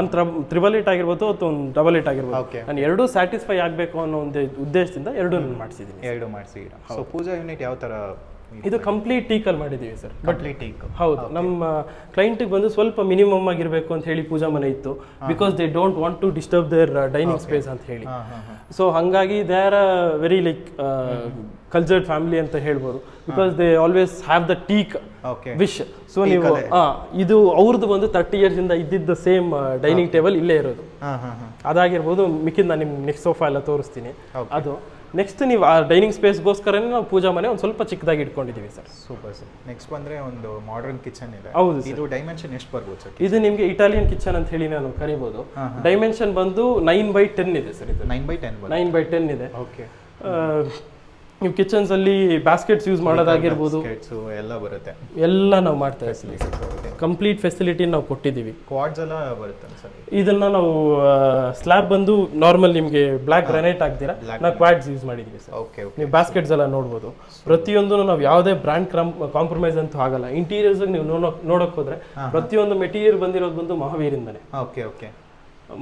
one triple height ಆಗಿರ್ಬೋದು ಅಥವಾ ಒಂದು ಡಬಲ್ ಹೈಟ್ ಆಗಿರ್ಬೋದು. ನಾನು ಎರಡೂ ಸ್ಯಾಟಿಸ್ಫೈ ಆಗಬೇಕು ಅನ್ನೋ ಒಂದು ಉದ್ದೇಶದಿಂದ ಎರಡು ಮಾಡಿಸಿದ್ದೀನಿ. ಎರಡು ಮಾಡಿಸಿದ್ದೀರಾ. ಸೊ ಪೂಜಾ ಯೂನಿಟ್ ಯಾವ ಥರ? ಇದು ಕಂಪ್ಲೀಟ್ ಟೀಕಲ್ಲಿ ಮಾಡಿದ್ದೀವಿ ಸರ್. Complete teak. ಹೌದು, ನಮ್ಮ ಕ್ಲೈಂಟಿಗೆ ಬಂದು ಸ್ವಲ್ಪ ಮಿನಿಮಮ್ ಆಗಿರಬೇಕು ಅಂತ ಹೇಳಿ ಪೂಜಾ ಮನೆ ಇತ್ತು, because they don't want to disturb their dining space ಅಂತ ಹೇಳಿ. ಸೊ ಹಾಗಾಗಿ they are very like cultured family ಅಂತ ಹೇಳ್ಬೋದು, because they always have the teak wish. So ನೀವು ಇದು ಅವ್ರದ್ದು ಬಂದು 30 years ಇಂದ ಇದ್ದಿದ್ದ ಸೇಮ್ ಡೈನಿಂಗ್ ಟೇಬಲ್ ಇಲ್ಲೇ ಇರೋದು. ಅದಾಗಿರ್ಬೋದು. ಮಿಕ್ಕಿಂದ ನಾನು ನಿಮ್ಗೆ ನೆಕ್ಸ್ಟ್ ಸೋಫಾ ಎಲ್ಲ ತೋರಿಸ್ತೀನಿ. ಅದು ನೆಕ್ಸ್ಟ್ ನೀವು ಆ ಡೈನಿಂಗ್ ಸ್ಪೇಸ್ಗೋಸ್ಕರನೇ ನಾವು ಪೂಜಾ ಮನೆ ಒಂದು ಸ್ವಲ್ಪ ಚಿಕ್ಕದಾಗಿ ಇಟ್ಕೊಂಡಿದ್ದೀವಿ ಸರ್. Super sir. ನೆಕ್ಸ್ಟ್ ಬಂದರೆ ಒಂದು ಮಾಡರ್ನ್ ಕಿಚನ್ ಇದೆ. ಹೌದು, ಇದು ಡೈಮೆನ್ಷನ್ ಎಷ್ಟು ಬರ್ಬೋದು ಸರ್? ಇದು ನಿಮಗೆ ಇಟಾಲಿಯನ್ ಕಿಚನ್ ಅಂತ ಹೇಳಿ ನಾನು ಕರಿಬೋದು. ಡೈಮೆನ್ಷನ್ ಬಂದು 9x10 ಇದೆ ಸರ್. ಇದು 9x10 ಇದೆ. ಓಕೆ. ನೀವು ಕಿಚನ್ಸ್ ಅಲ್ಲಿ ಬಾಸ್ಕೆಟ್ಸ್ ಯೂಸ್ ಮಾಡೋದಾಗಿರ್ಬೋದು, ಎಲ್ಲ ಬರುತ್ತೆ, ಎಲ್ಲ ನಾವು ಮಾಡ್ತಾ ಇದ್ದೀವಿ. ಕಂಪ್ಲೀಟ್ ಫೆಸಿಲಿಟಿ ನಾವು ಕೊಟ್ಟಿದ್ದೀವಿ. ಕ್ವಾಡ್ಸ್ ಎಲ್ಲ ಬರುತ್ತೆ ಸರ್. ಇದನ್ನ ನಾವು ಸ್ಲ್ಯಾಬ್ ಬಂದು ನಾರ್ಮಲ್ ನಿಮಗೆ ಬ್ಲಾಕ್ ಗ್ರಾನೈಟ್ ಹಾಕ್ತೀರಾ, ನಾವು ಕ್ವಾಡ್ಸ್ ಯೂಸ್ ಮಾಡಿದ್ದೀವಿ ಸರ್. ಓಕೆ. ನೀವು ಬಾಸ್ಕೆಟ್ಸ್ ಎಲ್ಲ ನೋಡ್ಬೋದು. ಪ್ರತಿಯೊಂದು ನಾವು ಯಾವುದೇ ಬ್ರ್ಯಾಂಡ್ ಕಾಂಪ್ರಮೈಸ್ ಅಂತೂ ಆಗಲ್ಲ. ಇಂಟೀರಿಯರ್ಸ್ ನೀವು ನೋಡೋಕೆ ಹೋದ್ರೆ ಪ್ರತಿಯೊಂದು ಮೆಟೀರಿಯಲ್ ಬಂದಿರೋದು ಬಂದು ಮಹಾವೀರಿಂದನೇ. Okay okay.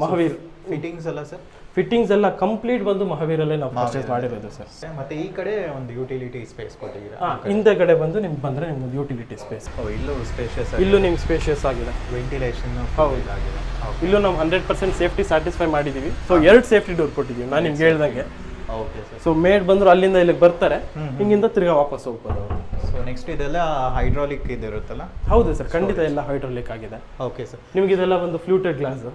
ಮಹಾವೀರ್. ಫಿಟ್ಟಿಂಗ್ಸ್ ಎಲ್ಲ ಸರ್? ಫಿಟ್ಟಿಂಗ್ಸ್ ಎಲ್ಲ ಕಂಪ್ಲೀಟ್ ಬಂದು ಮಹಾವೀರಲ್ಲೇ ನಾವು ಪರ್ಚೇಸ್ ಮಾಡಿರೋದು ಸರ್. ಮತ್ತೆ ಈ ಕಡೆ ಒಂದು ಯುಟಿಲಿಟಿ ಸ್ಪೇಸ್ ಕೊಟ್ಟಿದ್ದೀರಾ. ಹಿಂದೆ ಕಡೆ ಬಂದು ನಿಮ್ಗೆ ಬಂದರೆ ನಿಮ್ಗೆ ಯುಟಿಲಿಟಿ ಸ್ಪೇಸ್. ಇಲ್ಲೂ ಸ್ಪೇಷಿಯಸ್, ಇಲ್ಲೂ ನಿಮ್ಗೆ ಸ್ಪೇಷಿಯಸ್ ಆಗಿದೆ. ವೆಂಟಿಲೇಷನ್ ಆಗಿದೆ. ಇಲ್ಲೂ ನಾವು 100% ಸೇಫ್ಟಿ ಸ್ಯಾಟಿಸ್ಫೈ ಮಾಡಿದ್ದೀವಿ. ಸೊ 2 ಸೇಫ್ಟಿ ಡೋರ್ ಕೊಟ್ಟಿದ್ದೀವಿ ನಾನು ನಿಮ್ಗೆ ಹೇಳ್ದಂಗೆ. Okay sir. ಸೊ ಮೇಡ್ ಬಂದ್ರು ಅಲ್ಲಿಂದ ಇಲ್ಲಿಗೆ ಬರ್ತಾರೆ, ಹಿಂಗಿಂದ ತಿರ್ಗಾ ವಾಪಸ್ ಹೋಗ್ಬೋದು ಅವರು. ಸೊ ನೆಕ್ಸ್ಟ್ ಇದೆಲ್ಲ ಹೈಡ್ರಾಲಿಕ್ ಇದಿರುತ್ತಲ್ಲ? ಹೌದು ಸರ್, ಖಂಡಿತ ಎಲ್ಲ ಹೈಡ್ರಾಲಿಕ್ ಆಗಿದೆ. Okay sir. ನಿಮ್ಗೆ ಇದೆಲ್ಲ ಒಂದು ಫ್ಲೂಟೆಡ್ ಗ್ಲಾಸ್.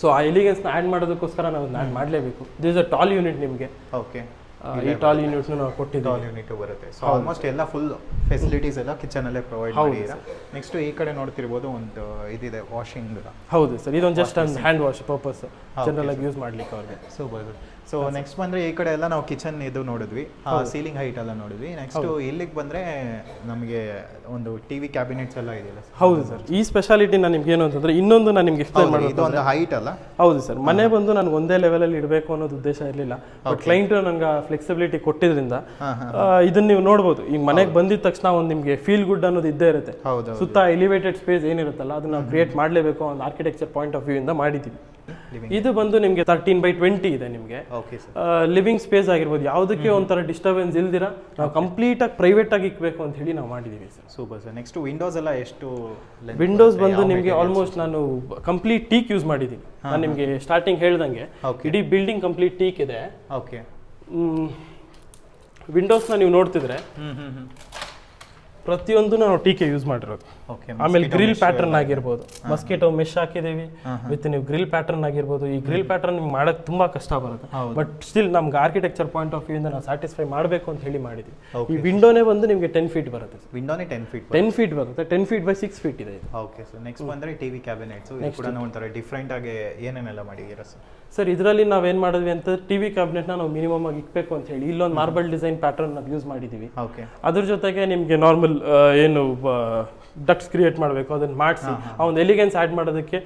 ಸೊ ಆ ಎಲಿಗೆನ್ಸ್ನ ಆ್ಯಡ್ ಮಾಡೋದಕ್ಕೋಸ್ಕರ ನಾವು ಆ್ಯಡ್ ಮಾಡಲೇಬೇಕು. ದಿಸ್ ಅ ಟಾಲ್ ಯೂನಿಟ್ ನಿಮಗೆ. ಓಕೆ. ಈ ಟಾಲ್ ಯೂನಿಟ್ ನಾವು ಕೊಟ್ಟಿದ್ದೀವಿ. ಟಾಲ್ ಯೂನಿಟ್ ಬರುತ್ತೆ. ಸೊ ಆಲ್ಮೋಸ್ಟ್ ಎಲ್ಲ ಫುಲ್ ಫೆಸಿಲಿಟೀಸ್ ಎಲ್ಲ ಕಿಚನ್ ಅಲ್ಲೇ ಪ್ರೊವೈಡ್ ಮಾಡಿದ್ದೀರಾ. ನೆಕ್ಸ್ಟ್ ಈ ಕಡೆ ನೋಡ್ತಿರ್ಬೋದು ಒಂದು ಇದಿದೆ ವಾಷಿಂಗ್. ಹೌದು ಸರ್, ಇದೊಂದು ಜಸ್ಟ್ ಒಂದು ಹ್ಯಾಂಡ್ ವಾಶ್ ಪರ್ಪಸ್ ಜನರಲ್ ಆಗಿ ಯೂಸ್ ಮಾಡ್ಲಿಕ್ಕೆ ಅವ್ರಿಗೆ. ಸೂಪರ್. ಸೊ ನೆಕ್ಸ್ಟ್ ಬಂದರೆ ಈ ಕಡೆ ಎಲ್ಲ ನಾವು ಕಿಚನ್ ಇದು ನೋಡಿದ್ವಿ, ಸೀಲಿಂಗ್ ಹೈಟ್ ಎಲ್ಲ ನೋಡಿದ್ವಿ. ನೆಕ್ಸ್ಟ್ ಇಲ್ಲಿಗೆ ಬಂದರೆ ನಮಗೆ ಒಂದು ಟಿವಿ ಕ್ಯಾಬಿನೆಟ್ಸ್ ಎಲ್ಲ ಇದೆಯಲ್ಲ? ಹೌದು ಸರ್. ಈ ಸ್ಪೆಷಾಲಿಟಿ ನಾನು ನಿಮ್ಗೆ ಏನು ಅಂತಂದ್ರೆ ಇನ್ನೊಂದು ನಾನು ನಿಮ್ಗೆ ಎಕ್ಸ್ಪ್ಲೈನ್ ಮಾಡೋದು, ಇದೊಂದು ಹೈಟ್ ಅಲ್ಲ? ಹೌದು ಸರ್. ಮನೆ ಬಂದು ನನಗೆ ಒಂದೇ ಲೆವೆಲಲ್ಲಿ ಇಡಬೇಕು ಅನ್ನೋದು ಉದ್ದೇಶ ಇರಲಿಲ್ಲ, ಬಟ್ ಕ್ಲೈಂಟ್ ನನಗೆ ಫ್ಲೆಕ್ಸಿಬಿಲಿಟಿ ಕೊಟ್ಟಿದ್ರಿಂದ ಇದನ್ನ ನೀವು ನೋಡ್ಬೋದು. ಈಗ ಮನೆಗೆ ಬಂದಿದ ತಕ್ಷಣ ಒಂದು ನಿಮಗೆ ಫೀಲ್ ಗುಡ್ ಅನ್ನೋದು ಇದ್ದೇ ಇರುತ್ತೆ. ಸುತ್ತ ಎಲಿವೇಟೆಡ್ ಸ್ಪೇಸ್ ಏನಿರುತ್ತಲ್ಲ ಅದನ್ನ ನಾವು ಕ್ರಿಯೇಟ್ ಮಾಡಲೇಬೇಕು ಒಂದು ಆರ್ಕಿಟೆಕ್ಚರ್ ಪಾಯಿಂಟ್ ಆಫ್ ವ್ಯೂ ಇಂದ ಮಾಡಿದ್ದೀವಿ. ಇದು ಬಂದು ನಿಮಗೆ 13x20 ಇದೆ. ನಿಮಗೆ ಲಿವಿಂಗ್ ಸ್ಪೇಸ್ ಆಗಿರ್ಬೋದು, ಯಾವುದಕ್ಕೆ ಒಂಥರ ಡಿಸ್ಟರ್ಬೆನ್ಸ್ ಇಲ್ದಿರ ನಾವು ಕಂಪ್ಲೀಟ್ ಆಗಿ ಪ್ರೈವೇಟ್ ಆಗಿ ಇಕ್ಬೇಕು ಅಂತ ಹೇಳಿ ನಾವು ಮಾಡಿದೀವಿ sir. Super sir. Next Windows ಎಲ್ಲ ಎಷ್ಟು? ವಿಂಡೋಸ್ ಬಂದು ನಿಮಗೆ ಆಲ್ಮೋಸ್ಟ್ ನಾನು ಕಂಪ್ಲೀಟ್ ಟೀಕ್ ಯೂಸ್ ಮಾಡಿದ್ದೀನಿ. ನಾನು ನಿಮಗೆ ಸ್ಟಾರ್ಟಿಂಗ್ ಹೇಳ್ದಂಗೆ ಇಡೀ ಬಿಲ್ಡಿಂಗ್ ಕಂಪ್ಲೀಟ್ ಟೀಕ್ ಇದೆ. ಓಕೆ. ವಿಂಡೋಸ್ನ ನೀವು ನೋಡ್ತಿದ್ರೆ ಪ್ರತಿಯೊಂದು ನಾವು ಟೀಕೆ ಯೂಸ್ ಮಾಡಿರೋದು. ಓಕೆ, ಆಮೇಲೆ ಗ್ರಿಲ್ ಪ್ಯಾಟರ್ನ್ ಆಗಿರ್ಬೋದು, ಮಸ್ಕಿಟೋ ಮೆಶ್ ಹಾಕಿದೀವಿ ವಿತ್ ನೀವು ಗ್ರಿಲ್ ಪ್ಯಾಟರ್ನ್ ಆಗಿರ್ಬೋದು. ಈ ಗ್ರಿಲ್ ಪ್ಯಾಟರ್ನ್ ನಿಮ್ಗೆ ಮಾಡೋಕೆ ತುಂಬಾ ಕಷ್ಟ ಬರುತ್ತೆ, ಬಟ್ ಸ್ಟಿಲ್ ನಮ್ಗೆ ಆರ್ಕಿಟೆಕ್ಚರ್ ಪಾಯಿಂಟ್ ಆಫ್ ವ್ಯೂ ಇಂದ ನಾವು ಸ್ಯಾಟಿಸ್ಫೈ ಮಾಡಬೇಕು ಅಂತ ಹೇಳಿ ಮಾಡಿದ್ವಿ. ಈ ವಿಂಡೋನೇ ಬಂದು ನಿಮಗೆ 10 feet ಬರುತ್ತೆ. ವಿಂಡೋನೇ 10 feet 10 feet ಬರುತ್ತೆ, 10 feet by 6 feet ಇದೆ ಇದು. ಓಕೆ ಸರ್, ನೆಕ್ಸ್ಟ್ ಬಂದರೆ ಟಿವಿ ಕ್ಯಾಬಿನೆಟ್ಸ್. ಇದು ಕೂಡ ಒಂಥರ ಡಿಫ್ರೆಂಟ್ ಆಗಿ ಏನೇನೆಲ್ಲ ಮಾಡಿದ್ದೀರಾ ಸರ್? ಸರ್ ಇದರಲ್ಲಿ ನಾವೇನು ಮಾಡಿದ್ವಿ ಅಂತ ಟಿವಿ ಕ್ಯಾಬಿನೆಟ್ನ ನಾವು ಮಿನಿಮಮ್ ಆಗಿ ಇಕ್ಬೇಕು ಅಂತ ಹೇಳಿ ಇಲ್ಲೊಂದು ಮಾರ್ಬಲ್ ಡಿಸೈನ್ ಪ್ಯಾಟರ್ನ್ ನಾವು ಯೂಸ್ ಮಾಡಿದ್ದೀವಿ. ಓಕೆ, ಅದ್ರ ಜೊತೆಗೆ ನಿಮಗೆ ನಾರ್ಮಲ್ ಏನು ಡಕ್ಟ್ಸ್ ಕ್ರಿಯೇಟ್ ಮಾಡಬೇಕು ಅದನ್ನ ಮಾಡಿಸಿ ಆ ಒಂದು ಎಲಿಗೆನ್ಸ್ ಆ್ಯಡ್ ಮಾಡೋದಕ್ಕೆ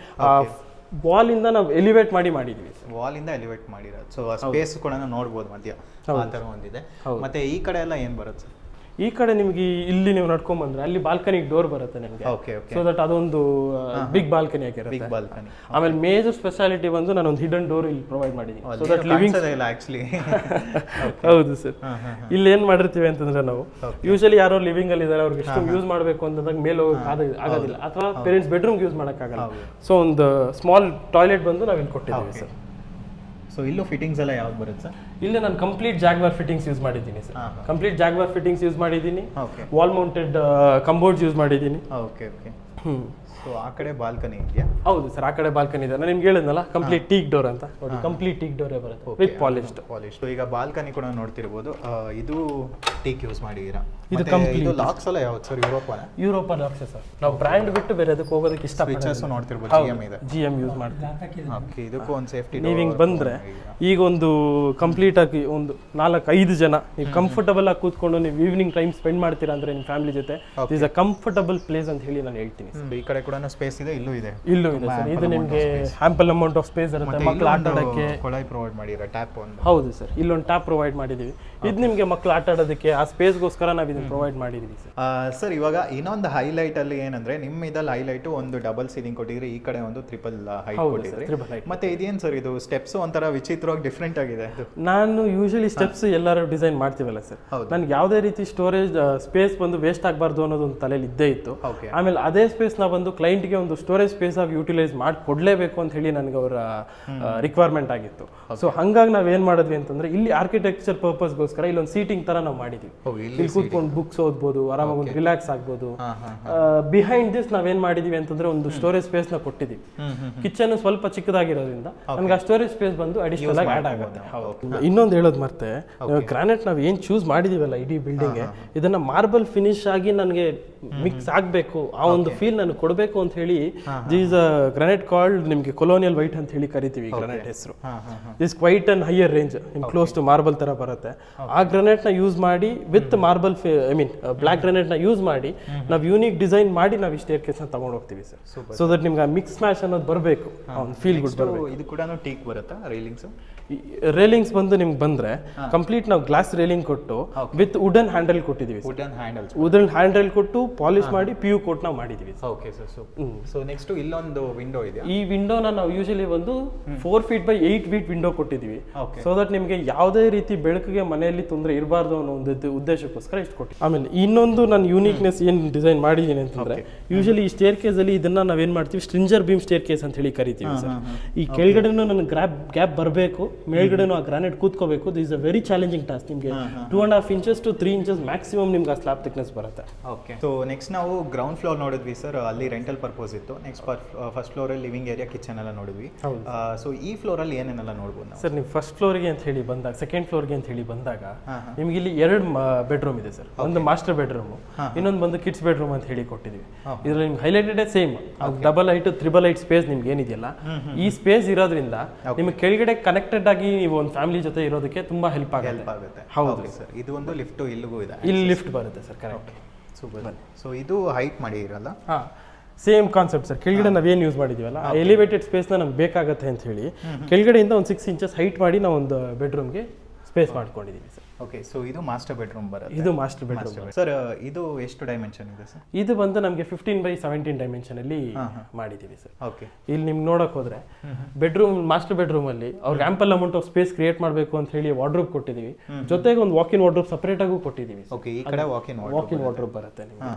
ವಾಲ್ ಇಂದ ನಾವು ಎಲಿವೇಟ್ ಮಾಡಿದ್ದೀವಿ. ವಾಲ್ ಇಂದ ಎಲಿವೇಟ್ ಮಾಡಿರೋದು, ಸೊ ಆ ಸ್ಪೇಸ್ ಕೂಡ ನೋಡ್ಬೋದು ಮಧ್ಯ ಆ ಥರ ಒಂದಿದೆ. ಮತ್ತೆ ಈ ಕಡೆ ಎಲ್ಲ ಏನು ಬರುತ್ತೆ ಸರ್? ಈ ಕಡೆ ನಿಮಗೆ ಇಲ್ಲಿ ನೀವು ನಡ್ಕೊಂಡ್ ಬಂದ್ರೆ ಅಲ್ಲಿ ಬಾಲ್ಕನಿ ಡೋರ್ ಬರುತ್ತೆ ನಿಮಗೆ. ಓಕೆ ಓಕೆ, ಸೊ ದಟ್ ಅದೊಂದು ಬಿಗ್ ಬಾಲ್ಕನಿ ಆಗಿರುತ್ತೆ. Big balcony. ಆಮೇಲೆ ಮೇಜರ್ ಸ್ಪೆಷಾಲಿಟಿ ಬಂದು ನಾನು ಒಂದು ಹಿಡನ್ ಡೋರ್ ಇಲ್ಲಿ ಪ್ರೊವೈಡ್ ಮಾಡಿದ್ದೀನಿ. ಸೊ ದಟ್ ಲಿವಿಂಗ್ ಆಕ್ಚುಲಿ ಹೌದು ಸರ್. ಇಲ್ಲಿ ಏನ್ ಮಾಡಿರ್ತೀವಿ ಅಂತಂದ್ರೆ ನಾವು ಯೂಶಲಿ ಯಾರೋ ಲಿವಿಂಗ್ ಅಲ್ಲಿ ಇದಾರೆ ಅವ್ರಿಗೆ ಇಷ್ಟು ಯೂಸ್ ಮಾಡಬೇಕು ಅಂತಂದಾಗ ಮೇಲೆ ಹೋಗಕ್ಕೆ ಆಗೋದಿಲ್ಲ, ಅಥವಾ ಪೇರೆಂಟ್ಸ್ ಬೆಡ್ರೂಮ್ ಯೂಸ್ ಮಾಡೋಕ್ಕಾಗಲ್ಲ. ಸೊ ಒಂದು ಸ್ಮಾಲ್ ಟಾಯ್ಲೆಟ್ ಬಂದು ನಾವು ಇಲ್ಲಿ ಕೊಟ್ಟಿದ್ದೀವಿ ಸರ್. ಸೊ ಇಲ್ಲೂ ಫಿಟ್ಟಿಂಗ್ಸ್ ಎಲ್ಲ ಯಾವ್ದು ಬರುತ್ತೆ ಸರ್? ಇಲ್ಲಿ ನಾನು ಕಂಪ್ಲೀಟ್ ಜಾಗ್ವಾರ್ ಫಿಟ್ಟಿಂಗ್ಸ್ ಯೂಸ್ ಮಾಡಿದ್ದೀನಿ sir. Complete Jaguar fittings use ಮಾಡಿದ್ದೀನಿ. ವಾಲ್ ಮೌಂಟೆಡ್ ಕಂಬೋರ್ಡ್ಸ್ ಯೂಸ್ ಮಾಡಿದ್ದೀನಿ. Okay okay. ಸೊ ಆ ಕಡೆ ಬಾಲ್ಕನಿ ಇದೆಯಾ? ಹೌದು ಸರ್, ಆ ಕಡೆ ಬಾಲ್ಕನಿ ಇದೆ. ನಾನು ನಿಮ್ಗೆ ಹೇಳಿದ್ನಲ್ಲ ಕಂಪ್ಲೀಟ್ ಟೀಕ್ ಡೋರ್ ಅಂತ, ನೋಡಿ ಕಂಪ್ಲೀಟ್ ಟೀಕ್ ಡೋರೇ ಬರುತ್ತೆ ವಿತ್ ಪಾಲಿಶ್ಡ್. ಸೊ ಈಗ ಬಾಲ್ಕನಿ ಕೂಡ ನೋಡ್ತಿರ್ಬೋದು, ಇದು ಟೀಕ್ ಯೂಸ್ ಮಾಡಿದ್ದೀರಾ. ಇದು ಕಂಪ್ಲೀಟ್ ಲಾಕ್ಸ್ ಎಲ್ಲ ಯಾವ್ದು ಸರ್? Europe locks sir. ನಾವು ಬ್ರ್ಯಾಂಡ್ ಬಿಟ್ಟು ಬೇರೆ ಅದಕ್ಕೆ ಹೋಗೋದಕ್ಕೆ ಇಷ್ಟಪಡ್ತೀವಿ. ನೋಡ್ತಿರ್ಬೋದು, GM ಯೂಸ್ ಮಾಡ್ತೀವಿ. ಓಕೆ, ಇದಕ್ಕೂ ಒಂದು ಸೇಫ್ಟಿ. ನೀವು ಹಿಂಗೆ ಬಂದ್ರೆ ಈಗ ಒಂದು ಕಂಪ್ಲೀಟ್ ಆಗಿ ಒಂದು 4-5 ಜನ ನೀವು ಕಂಫರ್ಟಬಲ್ ಆಗಿ ಕೂತ್ಕೊಂಡು ನೀವು ಈವ್ನಿಂಗ್ ಟೈಮ್ ಸ್ಪೆಂಡ್ ಮಾಡ್ತೀರಾ ಅಂದ್ರೆ ನಿಮ್ಮ ಫ್ಯಾಮಿಲಿ ಜೊತೆ ಇಸ್ ಅ ಕಂಫರ್ಟಬಲ್ ಪ್ಲೇಸ್ ಅಂತ ಹೇಳಿ ನಾನು ಹೇಳ್ತೀನಿ. ಈ ಕಡೆ ಕೂಡ ಸ್ಪೇಸ್ ಇದೆ, ಇಲ್ಲೂ ಇದೆ ಸರ್. ಇದು ನಿಮಗೆ ಆಂಪಲ್ ಅಮೌಂಟ್ ಆಫ್ ಸ್ಪೇಸ್ ಇರುತ್ತೆ. ಮಕ್ಕಳು ಆಟ ಆಡೋಕ್ಕೆ ಕೊಳಾಯಿ ಪ್ರೊವೈಡ್ ಮಾಡಿರೋ ಟ್ಯಾಪ್ ಒಂದು. ಹೌದು ಸರ್, ಇಲ್ಲೊಂದು ಟ್ಯಾಪ್ ಪ್ರೊವೈಡ್ ಮಾಡಿದ್ದೀವಿ. ಇದು ನಿಮಗೆ ಮಕ್ಕಳು ಆಟ ಆಡೋದಕ್ಕೆ ಆ ಸ್ಪೇಸ್ಗೋಸ್ಕರ ನಾವು ಇದನ್ನು ಪ್ರೊವೈಡ್ ಮಾಡಿದ್ದೀವಿ ಸರ್. ಸರ್ ಇವಾಗ ಇನ್ನೊಂದು ಹೈಲೈಟ್ ಅಲ್ಲಿ ಏನಂದ್ರೆ ನಿಮ್ಮ ಇದಲ್ಲಿ ಹೈಲೈಟ್ ಒಂದು ಡಬಲ್ ಸೀಲಿಂಗ್ ಕೊಟ್ಟಿದ್ರಿ, ಈ ಕಡೆ ಒಂದು ಟ್ರಿಪಲ್ ಹೈಟ್ ಕೊಟ್ಟಿದ್ರಿ. ಮತ್ತೆ ಇದೇನು ಸರ್ ಇದು ಸ್ಟೆಪ್ಸ್ ಒಂಥರ ವಿಚಿತ್ರವಾಗಿ ಡಿಫ್ರೆಂಟ್ ಆಗಿದೆ. ನಾನು ಯೂಶಲಿ ಸ್ಟೆಪ್ಸ್ ಎಲ್ಲರೂ ಡಿಸೈನ್ ಮಾಡ್ತೀವಲ್ಲ ಸರ್, ನನ್ಗೆ ಯಾವುದೇ ರೀತಿ ಸ್ಟೋರೇಜ್ ಸ್ಪೇಸ್ ಬಂದು ವೇಸ್ಟ್ ಆಗಬಾರ್ದು ಅನ್ನೋದು ಒಂದು ತಲೆಯಲ್ಲಿ ಇದ್ದೇ ಇತ್ತು. ಆಮೇಲೆ ಅದೇ ಸ್ಪೇಸ್ ನ ಬಂದು ಕ್ಲೈಂಟ್ಗೆ ಒಂದು ಸ್ಟೋರೇಜ್ ಸ್ಪೇಸ್ ಆಗಿ ಯೂಟಿಲೈಸ್ ಮಾಡಿ ಕೊಡಲೇಬೇಕು ಅಂತ ಹೇಳಿ ನನಗೆ ಅವರ ರಿಕ್ವೈರ್ಮೆಂಟ್ ಆಗಿತ್ತು. ಸೊ ಹಂಗಾಗಿ ನಾವ್ ಏನ್ ಮಾಡಿದ್ವಿ ಅಂತಂದ್ರೆ ಇಲ್ಲಿ ಆರ್ಕಿಟೆಕ್ಚರ್ ಪರ್ಪಸ್ಗೋಸ್ಕರ ಇಲ್ಲೊಂದು ಸೀಟಿಂಗ್ ತರ ನಾವು ಮಾಡಿದ್ವಿ. ಇಲ್ಲಿ ಕೂತ್ಕೊಂಡು ಬುಕ್ಸ್ ಓದ್ಬೋದು, ಆರಾಮಾಗಿ ಒಂದು ರಿಲ್ಯಾಕ್ಸ್ ಆಗ್ಬೋದು. ಬಿಹೈಂಡ್ ದಿಸ್ ನಾವೇನ್ ಮಾಡಿದೀವಿ ಅಂತಂದ್ರೆ ಒಂದು ಸ್ಟೋರೇಜ್ ಸ್ಪೇಸ್ ನ ಕೊಟ್ಟಿದ್ದೀವಿ. ಕಿಚನ್ ಸ್ವಲ್ಪ ಚಿಕ್ಕದಾಗಿರೋದ್ರಿಂದ ನಮ್ಗೆ ಆ ಸ್ಟೋರೇಜ್ ಸ್ಪೇಸ್ ಬಂದು ಅಡಿಷನಲ್ ಆಗಿ ಆಡ್ ಆಗುತ್ತೆ. ಇನ್ನೊಂದು ಹೇಳೋದು ಮತ್ತೆ, ಗ್ರಾನೈಟ್ ನಾವು ಏನ್ ಚೂಸ್ ಮಾಡಿದೀವಲ್ಲ ಇಡೀ ಬಿಲ್ಡಿಂಗ್, ಇದನ್ನ ಮಾರ್ಬಲ್ ಫಿನಿಶ್ ಆಗಿ ನನಗೆ ಮಿಕ್ಸ್ ಆಗ್ಬೇಕು, ಆ ಒಂದು ಫೀಲ್ ನನಗೆ ಕೊಡಬೇಕು ಅಂತ ಹೇಳಿ ದಿಸ್ ಗ್ರಾನೈಟ್ ಕಾಲ್ಡ್ ನಿಮ್ಗೆ ಕೊಲೋನಿಯಲ್ ವೈಟ್ ಅಂತ ಹೇಳಿ ಕರಿತೀವಿ. ಗ್ರಾನೈಟ್ ಹೆಸರು this quite and higher range, close to marble ತರ ಬರುತ್ತೆ. ಆ ಗ್ರಾನೈಟ್ ನ ಯೂಸ್ ಮಾಡಿ ವಿತ್ ಮಾರ್ಬಲ್ ಬ್ಲಾಕ್ ಗ್ರಾನೈಟ್ ನ ಯೂಸ್ ಮಾಡಿ ನಾವು ಯೂನಿಕ್ ಡಿಸೈನ್ ಮಾಡಿ ನಾವು ಈ ಸ್ಟೇರ್ ಕೇಸ್ ನ ತಗೊಂಡು ಹೋಗ್ತೀವಿ ಸರ್. ಸೊ ದಟ್ ನಿಮ್ಗೆ ಆ ಮಿಕ್ಸ್ ಮ್ಯಾಚ್ ಅನ್ನೋದು ಬರಬೇಕು, ಫೀಲ್ ಗುಡ್ ಬರಬೇಕು. ಇದು ಕೂಡ ಟೀಕ್ ಬರುತ್ತಾ ರೇಲಿಂಗ್ಸ್ ಬಂದು ನಿಮ್ಗೆ ಬಂದ್ರೆ ಕಂಪ್ಲೀಟ್ ನಾವು ಗ್ಲಾಸ್ ರೇಲಿಂಗ್ ಕೊಟ್ಟು ವಿತ್ ವುಡನ್ ಹ್ಯಾಂಡಲ್ ಕೊಟ್ಟಿದೀವಿ. ವುಡನ್ ಹ್ಯಾಂಡಲ್ ಕೊಟ್ಟು ಪಾಲಿಶ್ ಮಾಡಿ PU ಕೋಟ್ ನಾವು ಮಾಡಿದೀವಿ. Okay sir. ಸೊ ನೆಕ್ಸ್ಟ್ ಇಲ್ಲೊಂದು ವಿಂಡೋ ಇದೆ. ಈ ವಿಂಡೋನ ನಾವು ಯೂಶಲಿ ಒಂದು 4 feet by 8 feet ವಿಂಡೋ ಕೊಟ್ಟಿದ್ದೀವಿ. ಸೊ ದಟ್ ನಿಮಗೆ ಯಾವುದೇ ರೀತಿ ಬೆಳಕಿಗೆ ಮನೆಯಲ್ಲಿ ತೊಂದರೆ ಇರಬಾರ್ದು ಅನ್ನೋ ಒಂದು ಉದ್ದೇಶಕ್ಕೋಸ್ಕರ ಇಷ್ಟು ಕೊಟ್ಟು. ಆಮೇಲೆ ಇನ್ನೊಂದು ನಾನು ಯೂನಿಕ್ನೆಸ್ ಏನ್ ಡಿಸೈನ್ ಮಾಡಿದ್ದೀನಿ ಅಂತಂದ್ರೆ, ಯೂಶಲಿ ಈ ಸ್ಟೇರ್ ಕೇಸ್ ಅಲ್ಲಿ ಇದನ್ನ ನಾವೇನ್ ಮಾಡ್ತೀವಿ ಸ್ಟ್ರಿಂಜರ್ ಬೀಮ್ ಸ್ಟೇರ್ ಕೇಸ್ ಅಂತ ಹೇಳಿ ಕರಿತೀವಿ ಸರ್. ಈ ಕೆಳಗಡೆನೂ ನನಗೆ ಗ್ಯಾಪ್ ಬರಬೇಕು, ಮೇಲ್ಗಡೆನೂ ಆ ಗ್ರಾನೈಟ್ ಕೂತ್ಕೋಬೇಕು. This is a very challenging task. ನಿಮಗೆ 2.5 inches to 3 inches ಮ್ಯಾಕ್ಸಿಮಮ್ ನಿಮ್ಗೆ ಆ ಸ್ಲಾಬ್ ಥಿಕ್ನೆಸ್ ಬರುತ್ತೆ. ಓಕೆ. ಸೊ ನೆಕ್ಸ್ಟ್ ನಾವು ಗ್ರೌಂಡ್ ಫ್ಲೋರ್ ನೋಡಿದ್ವಿ ಸರ್, ಅಲ್ಲಿ ರೆಂಟಲ್ ಪರ್ಪಸ್ ಇತ್ತು. ನೆಕ್ಸ್ಟ್ ಫಸ್ಟ್ ಫ್ಲೋರ್ ಅಲ್ಲಿ ಲಿವಿಂಗ್ ಏರಿಯಾ, ಕಿಚನ್ ಎಲ್ಲ ನೋಡಿದ್ವಿ. ಸೊ ಈ ಫ್ಲೋರ್ ಅಲ್ಲಿ ಏನೇನೆಲ್ಲ ನೋಡ್ಬೋದು ನಾವು? ಸರ್ ನೀವು ಫಸ್ಟ್ ಫ್ಲೋರ್ಗೆ ಅಂತ ಹೇಳಿ ಬಂದಾಗ, ಸೆಕೆಂಡ್ ಫ್ಲೋರ್ಗೆ ಅಂತ ಹೇಳಿ ಬಂದಾಗ ನಿಮ್ಗೆ ಇಲ್ಲಿ 2 ಬೆಡ್ರೂಮ್ ಇದೆ ಸರ್. ಒಂದು ಮಾಸ್ಟರ್ ಬೆಡ್ರೂಮ್, ಇನ್ನೊಂದು ಬಂದು ಕಿಡ್ಸ್ ಬೆಡ್ರೂಮ್ ಅಂತ ಹೇಳಿ ಕೊಟ್ಟಿದ್ವಿ. ಇದ್ರಲ್ಲಿ ನಿಮ್ಗೆ highlighted same double height, triple height space ನಿಮ್ಗೆ ಏನಿದೆಯಲ್ಲ, ಈ ಸ್ಪೇಸ್ ಇರೋದ್ರಿಂದ ನಿಮ್ಗೆ ಕೆಳಗಡೆ ಕನೆಕ್ಟೆಡ್ ಆಗಿ ನೀವು ಒಂದು ಫ್ಯಾಮಿಲಿ ಜೊತೆ ಇರೋದಕ್ಕೆ ತುಂಬಾ ಹೆಲ್ಪ್ ಆಗುತ್ತೆ. ಹೌದು ಸರ್. ಇದು ಒಂದು ಲಿಫ್ಟ್ ಇಲ್ಲಿಗೂ ಇದೆ. ಇಲ್ಲಿ ಲಿಫ್ಟ್ ಬರುತ್ತೆ ಸರ್. ಕರೆಕ್ಟ್. ಸೂಪರ್. ಸೊ ಇದು ಹೈಟ್ ಮಾಡಿ ಇರಲ್ಲ? Same concept sir. ಕೆಳಗಡೆ ನಾವೇನು ಯೂಸ್ ಮಾಡಿದೀವಲ್ಲ, ಎಲಿವೇಟೆಡ್ ಸ್ಪೇಸ್ನ ನಮ್ಗೆ ಬೇಕಾಗತ್ತೆ ಅಂತ ಹೇಳಿ ಕೆಳಗಡೆಯಿಂದ ಒಂದು 6 inches ಹೈಟ್ ಮಾಡಿ ನಾವು ಒಂದು ಬೆಡ್ರೂಮ್ಗೆ ಸ್ಪೇಸ್ ಮಾಡ್ಕೊಂಡಿದ್ದೀವಿ ಸರ್. ಓಕೆ. ಸೊ ಇದು ಮಾಸ್ಟರ್ ಬೆಡ್ರೂಮ್ ಬರುತ್ತೆ. ಇದು ಮಾಸ್ಟರ್ ಬೆಡ್ರೂಮ್ ಸರ್. ಇದು ಎಷ್ಟು ಡೈಮೆನ್ಷನ್ ಇದೆ ಸರ್? ಇದು ಬಂದು ನಮಗೆ 15 by 17 ಡೈಮೆನ್ಷನ್ ಅಲ್ಲಿ ಮಾಡಿದ್ದೀವಿ ಸರ್. ಓಕೆ. ಇಲ್ಲಿ ನಿಮ್ಗೆ ನೋಡಕ್ ಹೋದ್ರೆ ಬೆಡ್ರೂಮ್, ಮಾಸ್ಟರ್ ಬೆಡ್ರೂಮ್ ಅಲ್ಲಿ ಅವ್ರಿಗೆ ample amount of space create ಮಾಡಬೇಕು ಅಂತ ಹೇಳಿ ವಾರ್ಡ್ರೋಬ್ ಕೊಟ್ಟಿದ್ದೀವಿ. ಜೊತೆಗೆ ಒಂದು ವಾಕ್ ಇನ್ ವಾರ್ಡ್ರೋಬ್ ಸಪರೇಟ್ ಆಗೂ ಕೊಟ್ಟಿದ್ದೀವಿ. ಓಕೆ. ಈ ಕಡೆ ವಾಕ್ ಇನ್ ವಾರ್ಡ್ರೋಬ್ ಬರುತ್ತೆ ನಿಮಗೆ.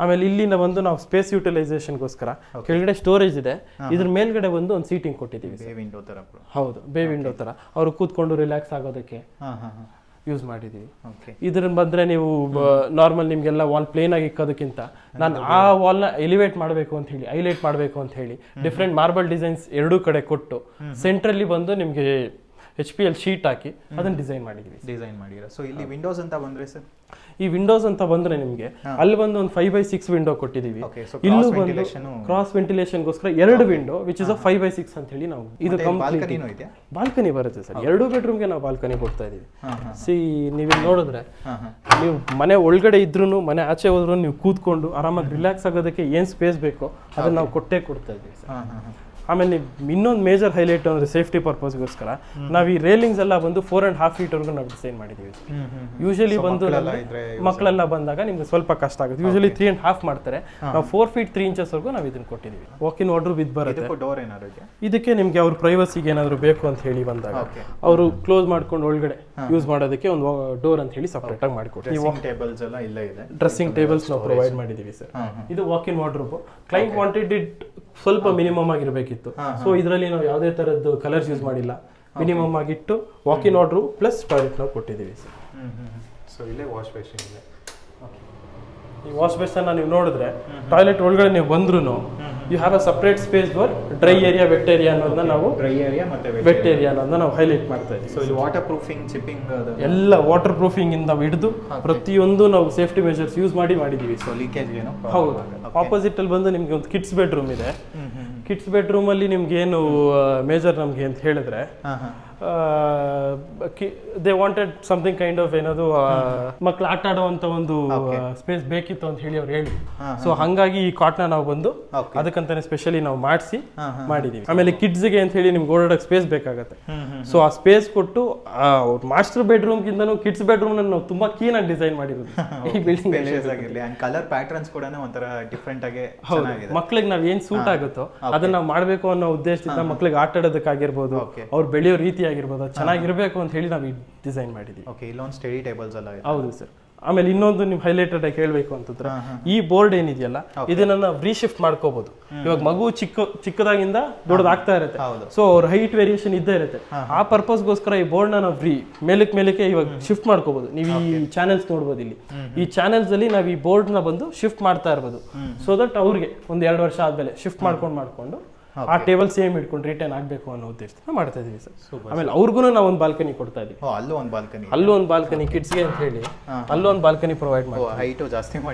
ಆಮೇಲೆ ಇಲ್ಲಿಂದ ಒಂದು ನಾವು ಸ್ಪೇಸ್ ಯುಟಿಲೈಸೇಷನ್ಗೋಸ್ಕರ ಕೆಳಗಡೆ ಸ್ಟೋರೇಜ್ ಇದೆ, ಇದ್ರ ಮೇಲ್ಗಡೆ ಒಂದು ಸೀಟಿಂಗ್ ಕೊಟ್ಟಿದ್ದೀವಿ. ಬೇ ವಿಂಡೋ ತರ. ಹೌದು, ಬೇ ವಿಂಡೋ ತರ ಅವರು ಕೂತ್ಕೊಂಡು ರಿಲ್ಯಾಕ್ಸ್ ಆಗೋದಕ್ಕೆ. ಯೂಸ್ ಮಾಡಿದ್ದೀವಿ. ಓಕೆ. ಇದ್ರ ಬಂದರೆ ನೀವು ನಾರ್ಮಲ್ ನಿಮಗೆಲ್ಲ ವಾಲ್ ಪ್ಲೇನ್ ಆಗಿ ಇಕ್ಕೋದಕ್ಕಿಂತ ನಾನು ಆ ವಾಲ್ನ ಎಲಿವೇಟ್ ಮಾಡಬೇಕು ಅಂತ ಹೇಳಿ, ಹೈಲೈಟ್ ಮಾಡಬೇಕು ಅಂತ ಹೇಳಿ ಡಿಫ್ರೆಂಟ್ ಮಾರ್ಬಲ್ ಡಿಸೈನ್ಸ್ ಎರಡೂ ಕಡೆ ಕೊಟ್ಟು ಸೆಂಟ್ರಲ್ಲಿ ಬಂದು ನಿಮಗೆ HPL ಶೀಟ್ ಹಾಕಿ ಅದನ್ನು ಡಿಸೈನ್ ಮಾಡಿದ್ದೀರಾ. ಸೊ ಇಲ್ಲಿ ವಿಂಡೋಸ್ ಅಂತ ಬಂದರೆ ಸರ್, ಈ ವಿಂಡೋಸ್ ಅಂತ ಬಂದರೆ ನಿಮಗೆ ಅಲ್ಲಿ ಬಂದು ಒಂದು 5x6 ವಿಂಡೋ ಕೊಟ್ಟಿದ್ದೀವಿ. ಇಲ್ಲೂ ಬಂದು ಕ್ರಾಸ್ ವೆಂಟಿಲೇಷನ್ಗೋಸ್ಕರ 2 ವಿಂಡೋ ವಿಚ್ ಇಸ್ 5x6 ಅಂತ ಹೇಳಿ ನಾವು ಇದು ಬಾಲ್ಕನಿ ಬರುತ್ತೆ ಸರ್. 2 ಬೆಡ್ರೂಮ್ಗೆ ನಾವು ಬಾಲ್ಕನಿ ಕೊಡ್ತಾ ಇದೀವಿ. ಸಿ ನೀವು ನೋಡಿದ್ರೆ ನೀವು ಮನೆ ಒಳಗಡೆ ಇದ್ರೂ ಮನೆ ಆಚೆ ಹೋದ್ರೂ ನೀವು ಕೂತ್ಕೊಂಡು ಆರಾಮಾಗಿ ರಿಲ್ಯಾಕ್ಸ್ ಆಗೋದಕ್ಕೆ ಏನು ಸ್ಪೇಸ್ ಬೇಕೋ ಅದನ್ನ ನಾವು ಕೊಡ್ತಾ ಇದ್ದೀವಿ ಸರ್. ಆಮೇಲೆ ಇನ್ನೊಂದು ಮೇಜರ್ ಹೈಲೈಟ್ ಅಂದರೆ ಸೇಫ್ಟಿ ಪರ್ಪಸ್ಗೋಸ್ಕರ ನಾವು ಈ ರೇಲಿಂಗ್ಸ್ ಎಲ್ಲ ಬಂದು 4.5 ಫೀಟ್ವರೆಗೂ ನಾವು ಡಿಸೈನ್ ಮಾಡಿದ್ದೀವಿ. ಯೂಶಲಿ ಬಂದು ಮಕ್ಕಳೆಲ್ಲ ಬಂದಾಗ ನಿಮ್ಗೆ ಸ್ವಲ್ಪ ಕಷ್ಟ ಆಗುತ್ತೆ. ಯೂಶಲಿ 3.5 ಮಾಡ್ತಾರೆ, ನಾವು 4 ಫೀಟ್ 3 ಇಂಚಸ್ವರೆಗೂ ನಾವು ಇದನ್ನು ಕೊಟ್ಟಿದ್ದೀವಿ. ವಾಕಿನ್ ವಾರ್ಡ್ರೋಬ್ ಇದು ಬರುತ್ತೆ. ಇದಕ್ಕೆ ನಿಮಗೆ ಅವ್ರ ಪ್ರೈವಸಿಗೆ ಏನಾದರೂ ಬೇಕು ಅಂತ ಹೇಳಿ ಬಂದಾಗ ಅವರು ಕ್ಲೋಸ್ ಮಾಡ್ಕೊಂಡು ಒಳಗಡೆ ಯೂಸ್ ಮಾಡೋದಕ್ಕೆ ಒಂದು ಡೋರ್ ಅಂತ ಹೇಳಿ ಸಪ್ರೇಟ್ ಆಗಿ ಮಾಡಿಕೊಡ್ತೀವಿ. ಡ್ರೆಸ್ಸಿಂಗ್ ಟೇಬಲ್ಸ್ ನಾವು ಪ್ರೊವೈಡ್ ಮಾಡಿದ್ದೀವಿ ಸರ್. ಇದು walk-in wardrobe. Client wanted it ಸ್ವಲ್ಪ ಮಿನಿಮಮ್ ಆಗಿರಬೇಕಿತ್ತು. ಸೊ ಇದರಲ್ಲಿ ನಾವು ಯಾವುದೇ ಥರದ್ದು ಕಲರ್ಸ್ ಯೂಸ್ ಮಾಡಿಲ್ಲ, ಮಿನಿಮಮ್ ಆಗಿಟ್ಟು ವಾಕಿನ್ ವಾರ್ಡ್ರೋಬ್ ಪ್ಲಸ್ ಟಾಯ್ಲೆಟ್ ನಾವು ಕೊಟ್ಟಿದ್ದೀವಿ ಸರ್. ಸೊ ಇಲ್ಲೇ ವಾಶ್ ಬೇಸಿನ್ ಇದೆ. ಈ ವಾಶ್ ಬೇಸನ್ನ ನೀವು ನೋಡಿದ್ರೆ ಟಾಯ್ಲೆಟ್ ಒಳಗಡೆ ನೀವು ಬಂದ್ರೂ you have a separate space for dry area, wet area ಅನ್ನೋದನ್ನ ನಾವು ವೆಟ್ ಏರಿಯಾ ಅನ್ನೋದನ್ನ ನಾವು ಹೈಲೈಟ್ ಮಾಡ್ತಾ ಇದ್ದೀವಿ. ಸೊ ಇಲ್ಲಿ ವಾಟರ್ ಪ್ರೂಫಿಂಗ್, ಚಿಪ್ಪಿಂಗ್ ಎಲ್ಲ ವಾಟರ್ ಪ್ರೂಫಿಂಗ್ ಇಂದ ಹಿಡಿದು ಪ್ರತಿಯೊಂದು ನಾವು ಸೇಫ್ಟಿ ಮೆಷರ್ಸ್ ಯೂಸ್ ಮಾಡಿದ್ದೀವಿ. ಸೊ ಲೀಕೇಜ್ ಏನು ಹೌದು. ಆಪೋಸಿಟ್ ಅಲ್ಲಿ ಬಂದು ನಿಮ್ಗೆ ಒಂದು ಕಿಡ್ಸ್ ಬೆಡ್ರೂಮ್ ಇದೆ. ಕಿಡ್ಸ್ ಬೆಡ್ರೂಮ್ ಅಲ್ಲಿ ನಿಮ್ಗೆ ಏನು ಮೇಜರ್ ನಮ್ಗೆ ಅಂತ ಹೇಳಿದ್ರೆ they wanted something kind of ಏನದು ಮಕ್ಳು ಆಟ ಆಡುವಂತ ಒಂದು ಸ್ಪೇಸ್ ಬೇಕಿತ್ತು ಅಂತ ಹೇಳಿ ಅವ್ರು ಹೇಳಿ. ಸೊ ಹಂಗಾಗಿ ಈ ಕಾಟ್ನ ನಾವು ಬಂದು ಅದಕ್ಕಂತಾನೆ ಸ್ಪೆಷಲಿ ನಾವು ಮಾಡಿದೀವಿ. ಆಮೇಲೆ ಕಿಡ್ಸ್ಗೆ ಅಂತ ಹೇಳಿ ನಿಮ್ಗೆ ಓಡಾಡಕ್ಕೆ ಸ್ಪೇಸ್ ಬೇಕಾಗತ್ತೆ. ಸೊ ಆ ಸ್ಪೇಸ್ ಕೊಟ್ಟು ಮಾಸ್ಟರ್ ಬೆಡ್ರೂಮ್ ಗಿಂತನೂ ಕಿಡ್ಸ್ ಬೆಡ್ರೂಮ್ ನಾವು ತುಂಬಾ ಕ್ಲೀನ್ ಆಗಿ ಡಿಸೈನ್ ಮಾಡಿರೋದು ಈ ಬಿಲ್ಡಿಂಗ್. ಕಲರ್ ಪ್ಯಾಟರ್ನ್ಸ್ ಕೂಡ ಒಂಥರ ಡಿಫ್ರೆಂಟ್ ಆಗಿ ಮಕ್ಳಿಗೆ ನಾವ್ ಏನ್ ಸೂಟ್ ಆಗುತ್ತೋ ಅದನ್ನ ನಾವು ಮಾಡ್ಬೇಕು ಅನ್ನೋ ಉದ್ದೇಶದಿಂದ ಮಕ್ಳಿಗೆ ಆಟ ಆಡೋದಕ್ಕಾಗಿರ್ಬೋದು, ಅವ್ರು ಬೆಳೆಯೋ ರೀತಿ ಆಗಿರ್ಬೋದು, ಚೆನ್ನಾಗಿರ್ಬೇಕು ಅಂತ ಹೇಳಿ ನಾವು ಡಿಸೈನ್ ಮಾಡಿದ್ವಿ. ಓಕೆ. ಇಲ್ಲೊಂದು ಸ್ಟಡಿ ಟೇಬಲ್ಸ್ ಎಲ್ಲ. ಹೌದು ಸರ್. ಆಮೇಲೆ ಇನ್ನೊಂದು ನೀವು ಹೈಲೈಟೆಡ್ ಆಗಿ ಹೇಳ್ಬೇಕು ಅಂತಂದ್ರೆ ಈ ಬೋರ್ಡ್ ಏನಿದೆಯಲ್ಲ ಇದನ್ನ ನಾವು ರೀಶಿಫ್ಟ್ ಮಾಡ್ಕೋಬಹುದು. ಇವಾಗ ಮಗು ಚಿಕ್ಕದಾಗಿಂದ ದೊಡ್ಡದಾಗ್ತಾ ಇರುತ್ತೆ. ಸೊ ಅವ್ರ ಹೈಟ್ ವೇರಿಯೇಷನ್ ಇದ್ದೇ ಇರುತ್ತೆ. ಆ ಪರ್ಪಸ್ಗೋಸ್ಕರ ಈ ಬೋರ್ಡ್ ನ ನಾವು ಮೇಲಕ್ಕೆ ಇವಾಗ ಶಿಫ್ಟ್ ಮಾಡ್ಕೋಬಹುದು. ನೀವು ಈ ಚಾನೆಲ್ಸ್ ನೋಡ್ಬೋದು. ಇಲ್ಲಿ ಈ ಚಾನೆಲ್ಸ್ ಅಲ್ಲಿ ನಾವು ಈ ಬೋರ್ಡ್ ನ ಬಂದು ಶಿಫ್ಟ್ ಮಾಡ್ತಾ ಇರ್ಬೋದು. ಸೊ ದಟ್ ಅವ್ರಿಗೆ ಒಂದ್ 2 ವರ್ಷ ಆದ್ಮೇಲೆ ಶಿಫ್ಟ್ ಮಾಡ್ಕೊಂಡು ಆ ಟೇಬಲ್ ಸೇಮ್ ಇಟ್ಕೊಂಡು ರಿಟರ್ನ್ ಆಗಬೇಕು ಅನ್ನೋ ಉದ್ದೇಶದಿಂದ ಮಾಡ್ತಾ ಇದೀವಿ ಸರ್. ಆಮೇಲೆ ಅವ್ರಿಗೂ ನಾವು ಒಂದು ಬಾಲ್ಕನಿ ಕೊಡ್ತಾ ಇದೀವಿ. ಅಲ್ಲೂ ಒಂದು ಬಾಲ್ಕನಿ ಕಿಡ್ಸ್ಗೆ ಅಂತ ಹೇಳಿ ಅಲ್ಲೂ ಒಂದು ಬಾಲ್ಕನಿ ಪ್ರೊವೈಡ್ ಮಾಡಿ ಹೈಟು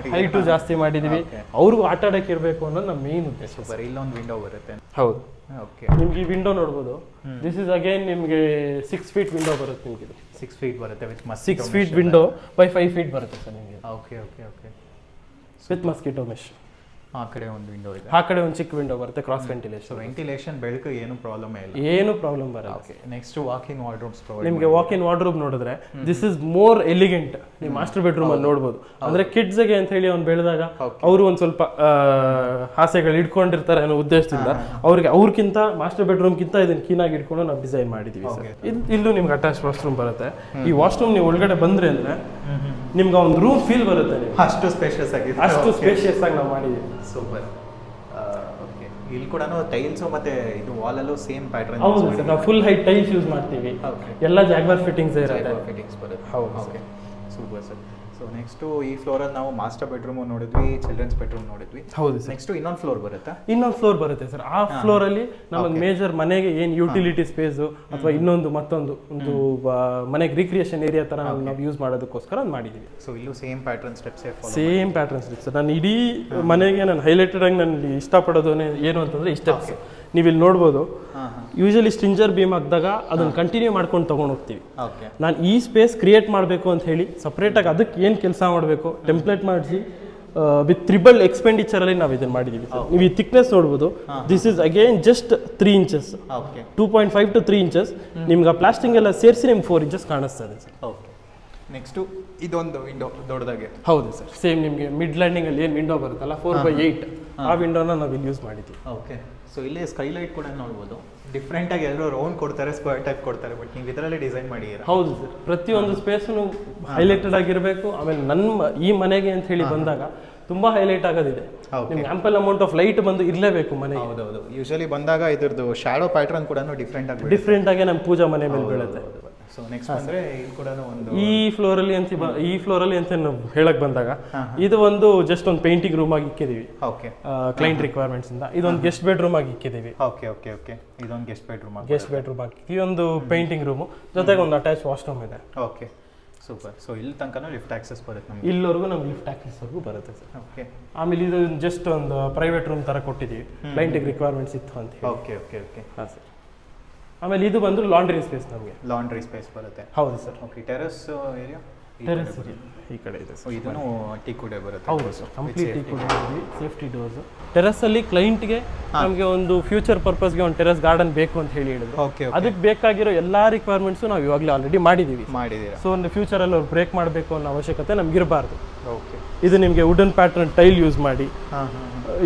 ಜಾಸ್ತಿ ಮಾಡಿದೀವಿ. ಅವ್ರಿಗೂ ಆಟ ಆಡಕ್ಕೆ ಇರಬೇಕು ಅನ್ನೋದು ನಮ್ಮ ಮೇನ್ ಉದ್ದೇಶ. ಇಲ್ಲೊಂದು ವಿಂಡೋ ಬರುತ್ತೆ. ಹೌದು. ನಿಮ್ಗೆ ಈ ವಿಂಡೋ ನೋಡ್ಬೋದು. ದಿಸ್ ಇಸ್ ಅಗೇನ್ ನಿಮ್ಗೆ 6 ಫೀಟ್ ವಿಂಡೋ ಬರುತ್ತೆ. ನಿಮ್ಗೆ 6 ಫೀಟ್ ಬರುತ್ತೆ. 6 ಫೀಟ್ ವಿಂಡೋ ಬೈ 5 ಫೀಟ್ ಬರುತ್ತೆ ಸರ್ ನಿಮಗೆ. Okay okay okay. With mosquito mesh. ಆ ಕಡೆ ಒಂದು ವಿಂಡೋ ಇದೆ, ಆ ಕಡೆ ಒಂದು ಚಿಕ್ಕ ವಿಂಡೋ ಬರುತ್ತೆ. ಕ್ರಾಸ್ ವೆಂಟಿಲೇಷನ್ ಬೆಳಕು ಏನು ಪ್ರಾಬ್ಲಮ್ ಇಲ್ಲ, ಏನು ಪ್ರಾಬ್ಲಮ್ ಬರಲ್ಲ. Next walk-in wardrobes provide. ನಿಮಗೆ ವಾಕಿನ್ ವಾರ್ಡ್ರೋಬ್ ನೋಡಿದ್ರೆ ದಿಸ್ ಇಸ್ ಮೋರ್ ಎಲಿಗೆಂಟ್. ನೀವು ಮಾಸ್ಟರ್ ಬೆಡ್ರೂಮ್ ಅಲ್ಲಿ ನೋಡಬಹುದು. ಅಂದ್ರೆ ಕಿಡ್ಸ್ಗೆ ಅಂತ ಹೇಳಿ ಅವ್ನು ಬೆಳೆದಾಗ ಅವರು ಒಂದ್ ಸ್ವಲ್ಪ ಆಸೆಗಳು ಇಟ್ಕೊಂಡಿರ್ತಾರೆ ಅನ್ನೋ ಉದ್ದೇಶದಿಂದ ಅವ್ರಿಗಿಂತ ಮಾಸ್ಟರ್ ಬೆಡ್ರೂಮ್ ಗಿಂತ ಇದನ್ನ ಕ್ಲೀನಾಗಿ ಇಟ್ಕೊಂಡು ನಾವು ಡಿಸೈನ್ ಮಾಡಿದೀವಿ ಸರ್. ಇಲ್ಲೂ ನಿಮ್ಗೆ ಅಟ್ಯಾಚ್ ವಾಶ್ರೂಮ್ ಬರುತ್ತೆ. ಈ ವಾಶ್ರೂಮ್ ನೀವು ಒಳಗಡೆ ಬಂದ್ರೆ ಅಂದ್ರೆ ನಿಮ್ಗೆ ಒಂದು ರೂಮ್ ಫೀಲ್ ಬರುತ್ತೆ. ಅಷ್ಟು ಸ್ಪೇಷಿಯಸ್ ಆಗಿ ನಾವು ಮಾಡಿದೀವಿ. ಸೂಪರ್. ಓಕೆ. ಇಲ್ಲಿ ಕೂಡ ಟೈಲ್ಸ್ ಮತ್ತೆ ಇದು ವಾಲ್ ಅಲ್ಲೂ ಸೇಮ್ ಪ್ಯಾಟರ್ನ್. ಹೌದು ಸರ್, ನಾವು ಫುಲ್ ಹೈಟ್ ಟೈಲ್ಸ್ ಯೂಸ್ ಮಾಡ್ತೀವಿ. ಎಲ್ಲ ಜಾಗ್ವಾರ್ ಫಿಟ್ಟಿಂಗ್ಸ್ ಇರುತ್ತೆ. ಫಿಟ್ಟಿಂಗ್ಸ್ ಬರುತ್ತೆ. ಹೌದು. Okay, super sir. So next ಈ ಫ್ಲೋರಲ್ಲಿ ನಾವು ಮಾಸ್ಟರ್ ಬೆಡ್ರೂಮ್ ನೋಡಿದ್ವಿ, ಚಿಲ್ಡ್ರನ್ಸ್ ಬೆಡ್ರೂಮ್ ನೋಡಿದ್ವಿ. ಹೌದು ಸರ್. ನೆಕ್ಸ್ಟ್ ಇನ್ನೊಂದು ಫ್ಲೋರ್ ಬರುತ್ತೆ. ಇನ್ನೊಂದು ಫ್ಲೋರ್ ಬರುತ್ತೆ ಸರ್. ಆ ಫ್ಲೋರ್ ಅಲ್ಲಿ ನಮಗೆ ಮೇಜರ್ ಮನೆಗೆ ಏನು ಯುಟಿಲಿಟಿ ಸ್ಪೇಸ್ ಅಥವಾ ಮತ್ತೊಂದು ಒಂದು ಮನೆಗೆ ರೀಕ್ರಿಯೇಷನ್ ಏರಿಯಾ ತರ ನಾವು ಯೂಸ್ ಮಾಡೋದಕ್ಕೋಸ್ಕರ ಅದು ಮಾಡಿದೀವಿ. ಸೊ ಇಲ್ಲೂ same pattern steps. Same pattern steps. ನಾನು ಇಡೀ ಮನೆಗೆ ನಾನು ಹೈಲೈಟೆಡ್ ಆಗಿ ನಾನು ಇಷ್ಟಪಡೋದು ಏನು ಅಂತಂದ್ರೆ ಈ ಸ್ಟೆಪ್ಸ್. ನೀವು ಇಲ್ಲಿ ನೋಡ್ಬೋದು. ಯೂಶಲಿ ಸ್ಟ್ರಿಂಜರ್ ಬೀಮ್ ಹಾಕಿದಾಗ ಅದನ್ನ ಕಂಟಿನ್ಯೂ ಮಾಡ್ಕೊಂಡು ತಗೊಂಡು ಹೋಗ್ತೀವಿ. ನಾನು ಈ ಸ್ಪೇಸ್ ಕ್ರಿಯೇಟ್ ಮಾಡಬೇಕು ಅಂತ ಹೇಳಿ ಸಪ್ರೇಟಾಗಿ ಅದಕ್ಕೆ ಏನು ಕೆಲಸ ಮಾಡಬೇಕು ಟೆಂಪ್ಲೇಟ್ ಮಾಡಿಸಿ ವಿತ್ ಟ್ರಿಬಲ್ ಎಕ್ಸ್ಪೆಂಡಿಚರ್ ಅಲ್ಲಿ ನಾವು ಇದನ್ನ ಮಾಡಿದೀವಿ. ನೀವು ಈ ಥಿಕ್ನೆಸ್ ನೋಡ್ಬೋದು. This is again just 3 inches, 2.5 to 3 inches. ನಿಮ್ಗೆ ಆ ಪ್ಲಾಸ್ಟಿಂಗ್ ಎಲ್ಲ ಸೇರಿಸಿ ನಿಮ್ಗೆ 4 ಇಂಚಸ್ ಕಾಣಿಸ್ತದೆ ಸರ್. ನೆಕ್ಸ್ಟ್ ಇದೊಂದು ವಿಂಡೋ ದೊಡ್ಡದಾಗೆ. ಹೌದು ಸರ್, ಸೇಮ್ ನಿಮಗೆ ಮಿಡ್ ಲ್ಯಾಂಡಿಂಗ್ ಅಲ್ಲಿ ಏನು ವಿಂಡೋ ಬರುತ್ತಲ್ಲ 4/8 ಆ ವಿಂಡೋನ ನಾವು ಇಲ್ಲಿ ಯೂಸ್ ಮಾಡಿದ್ದೀವಿ. ಓಕೆ. ಸೊ ಇಲ್ಲಿ ಸ್ಕೈಲೈಟ್ ಕೂಡ ನೋಡ್ಬೋದು. ಡಿಫ್ರೆಂಟ್ ಆಗಿ ಎಲ್ಲರೂ ರೌಂಡ್ ಕೊಡ್ತಾರೆ, ಸ್ಕ್ವೇರ್ ಟೈಪ್ ಕೊಡ್ತಾರೆ, ಬಟ್ ನೀವು ಇದರಲ್ಲಿ ಡಿಸೈನ್ ಮಾಡಿದ್ದೀರಾ. ಹೌದು ಸರ್, ಪ್ರತಿಯೊಂದು ಸ್ಪೇಸು ಹೈಲೈಟೆಡ್ ಆಗಿರಬೇಕು. ಆಮೇಲೆ ನನ್ನ ಈ ಮನೆಗೆ ಅಂತ ಹೇಳಿ ಬಂದಾಗ ತುಂಬಾ ಹೈಲೈಟ್ ಆಗೋದಿದೆ. ನಿಮ್ಗೆ ಆಂಪಲ್ ಅಮೌಂಟ್ ಆಫ್ ಲೈಟ್ ಬಂದು ಇರಲೇಬೇಕು ಮನೆಗೆ. ಹೌದೌದು. ಯೂಶಲಿ ಬಂದಾಗ ಇದ್ರದ್ದು ಶಾಡೋ ಪ್ಯಾಟರ್ನ್ ಕೂಡ ಡಿಫ್ರೆಂಟ್ ಆಗಿ ನಮ್ಮ ಪೂಜಾ ಮನೆ ಮೇಲೆ ಬೀಳುತ್ತೆ. ಸೊ ನೆಕ್ಸ್ಟ್ ಬಂದರೆ ಇಲ್ಲಿ ಕೂಡ ಒಂದು ಈ ಫ್ಲೋರಲ್ಲಿ ಅಂತ ನಾವು ಹೇಳಕ್ ಬಂದಾಗ ಇದು ಒಂದು ಜಸ್ಟ್ ಒಂದು ಪೇಂಟಿಂಗ್ ರೂಮ್ ಆಗಿ ಇಕ್ಕಿದೀವಿ. ಓಕೆ. ಕ್ಲೈಂಟ್ ರಿಕ್ವೈರ್ಮೆಂಟ್ಸ್ ಇಂದ ಇದೊಂದು ಗೆಸ್ಟ್ ಬೆಡ್ರೂಮ್ ಆಗಿ ಇಕ್ಕಿದೀವಿ. Okay okay okay. ಇದೊಂದು ಗೆಸ್ಟ್ ಬೆಡ್ರೂಮ್ ಆಗಿ ಈ ಒಂದು ಪೇಂಟಿಂಗ್ ರೂಮು ಜೊತೆಗೆ ಒಂದು ಅಟ್ಯಾಚ್ ವಾಶ್ರೂಮ್ ಇದೆ. Okay super. ಸೊ ಇಲ್ಲಿ ತನಕ ಲಿಫ್ಟ್ ಆಕ್ಸೆಸ್ ಬರುತ್ತೆ ನಮಗೆ. ಇಲ್ಲಿವರೆಗೂ ನಮ್ಗೆ ಲಿಫ್ಟ್ ಆಕ್ಸೆಸ್ವರೆಗೂ ಬರುತ್ತೆ ಸರ್. ಓಕೆ. ಆಮೇಲೆ ಇದು ಜಸ್ಟ್ ಒಂದು ಪ್ರೈವೇಟ್ ರೂಮ್ ಥರ ಕೊಟ್ಟಿದ್ದೀವಿ, ಕ್ಲೈಂಟಿಗೆ ರಿಕ್ವೈರ್ಮೆಂಟ್ಸ್ ಇತ್ತು ಅಂತ ಹೇಳಿ. Okay okay okay. ಹಾಂ ಸರ್. ಆಮೇಲೆ ಇದು ಬಂದು ಲಾಂಡ್ರಿ ಸ್ಪೇಸ್ ನಮಗೆ. ಲಾಂಡ್ರಿ ಸ್ಪೇಸ್ ಬರುತ್ತೆ. ಹೌದು sir. Okay. Terrace area terrace ಈ ಕಡೆ ಇದೆ ಸರ್. ಇದನ್ನು ಟೀಕುಡೆ ಬರುತ್ತೆ. ಹೌದು ಸರ್, ಕಂಪ್ಲೀಟ್ ಟೀಕುಡೆ ಸೇಫ್ಟಿ ಡೋರ್ಸ್. ಟೆರೆಸ್ಸಲ್ಲಿ ಕ್ಲೈಂಟ್ಗೆ ನಮಗೆ ಒಂದು ಫ್ಯೂಚರ್ ಪರ್ಪಸ್ಗೆ ಒಂದು ಟೆರೆಸ್ ಗಾರ್ಡನ್ ಬೇಕು ಅಂತ ಹೇಳಿ ಹೇಳಿದ್ರು. ಓಕೆ. ಅದಕ್ಕೆ ಬೇಕಾಗಿರೋ ಎಲ್ಲ ರಿಕ್ವೈರ್ಮೆಂಟ್ಸು ನಾವು ಇವಾಗಲೇ ಆಲ್ರೆಡಿ ಮಾಡಿದ್ದೀರಾ. ಸೊ ಒಂದು ಫ್ಯೂಚರಲ್ಲಿ ಅವ್ರು ಬ್ರೇಕ್ ಮಾಡಬೇಕು ಅನ್ನೋ ಅವಶ್ಯಕತೆ ನಮ್ಗೆ ಇರಬಾರ್ದು. ಓಕೆ. ಇದು ನಿಮಗೆ ವುಡನ್ ಪ್ಯಾಟರ್ನ್ ಟೈಲ್ ಯೂಸ್ ಮಾಡಿ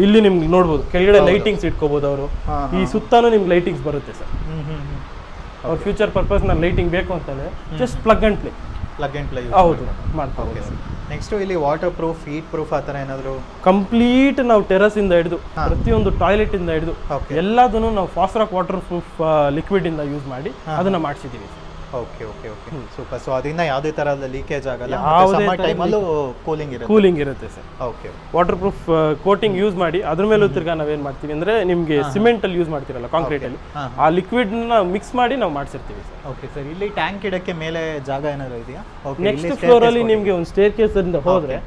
ಇಲ್ಲಿ ನಿಮ್ಗೆ ನೋಡ್ಬೋದು, ಕೆಳಗಡೆ ಲೈಟಿಂಗ್ಸ್ ಇಟ್ಕೋಬೋದು ಅವರು. ಈ ಸುತ್ತಾನು ನಿಮ್ಗೆ ಲೈಟಿಂಗ್ಸ್ ಬರುತ್ತೆ ಸರ್. ಅವ್ರ ಫ್ಯೂಚರ್ ಪರ್ಪಸ್ ನಾನು ಲೈಟಿಂಗ್ ಬೇಕು ಅಂತಂದರೆ ಜಸ್ಟ್ ಪ್ಲಗ್ ಆ್ಯಂಡ್ ಪ್ಲೇ. ಹೌದು ಮಾಡ್ತಾರೆ. ನೆಕ್ಸ್ಟು ಇಲ್ಲಿ ವಾಟರ್ ಪ್ರೂಫ್, ಹೀಟ್ ಪ್ರೂಫ್ ಆ ಥರ ಏನಾದರೂ ಕಂಪ್ಲೀಟ್ ನಾವು ಟೆರಸ್ ಇಂದ ಹಿಡಿದು ಪ್ರತಿಯೊಂದು ಟಾಯ್ಲೆಟ್ ಇಂದ ಹಿಡಿದು ಎಲ್ಲದನ್ನು ನಾವು ಫಾಸ್ಟ್ರಾಕ್ ವಾಟರ್ ಪ್ರೂಫ್ ಲಿಕ್ವಿಡ್ ಇಂದ ಯೂಸ್ ಮಾಡಿ ಅದನ್ನ ಮಾಡಿಸಿದ್ದೀವಿ. Okay okay okay super. So ಅದರಿಂದ ಯಾವುದೇ ಥರದ ಲೀಕೇಜ್ ಆಗಲ್ಲ, ಟೈಮಲ್ಲೂ ಕೂಲಿಂಗ್ ಇರುತ್ತೆ sir. Okay. Waterproof coating use ಮಾಡಿ ಅದ್ರ ಮೇಲೂ ತಿರ್ಗಾ ನಾವೇನು ಮಾಡ್ತೀವಿ ಅಂದರೆ ನಿಮಗೆ ಸಿಮೆಂಟ್ ಅಲ್ಲಿ ಯೂಸ್ ಮಾಡ್ತಿರಲ್ಲ ಕಾಂಕ್ರೀಟಲ್ಲಿ, ಆ ಲಿಕ್ವಿಡ್ನ ಮಿಕ್ಸ್ ಮಾಡಿ ನಾವು ಮಾಡಿಸಿರ್ತೀವಿ ಸರ್. Okay sir. ಇಲ್ಲಿ ಟ್ಯಾಂಕ್ ಇಡಕ್ಕೆ ಮೇಲೆ ಜಾಗ ಏನಾದರೂ ಇದೆಯಾ? ನೆಕ್ಸ್ಟ್ ಫ್ಲೋರ್ ಅಲ್ಲಿ ನಿಮಗೆ ಒಂದು ಸ್ಟೇರ್ ಕೇಸ್ ಇಂದ ಹೋದ್ರೆ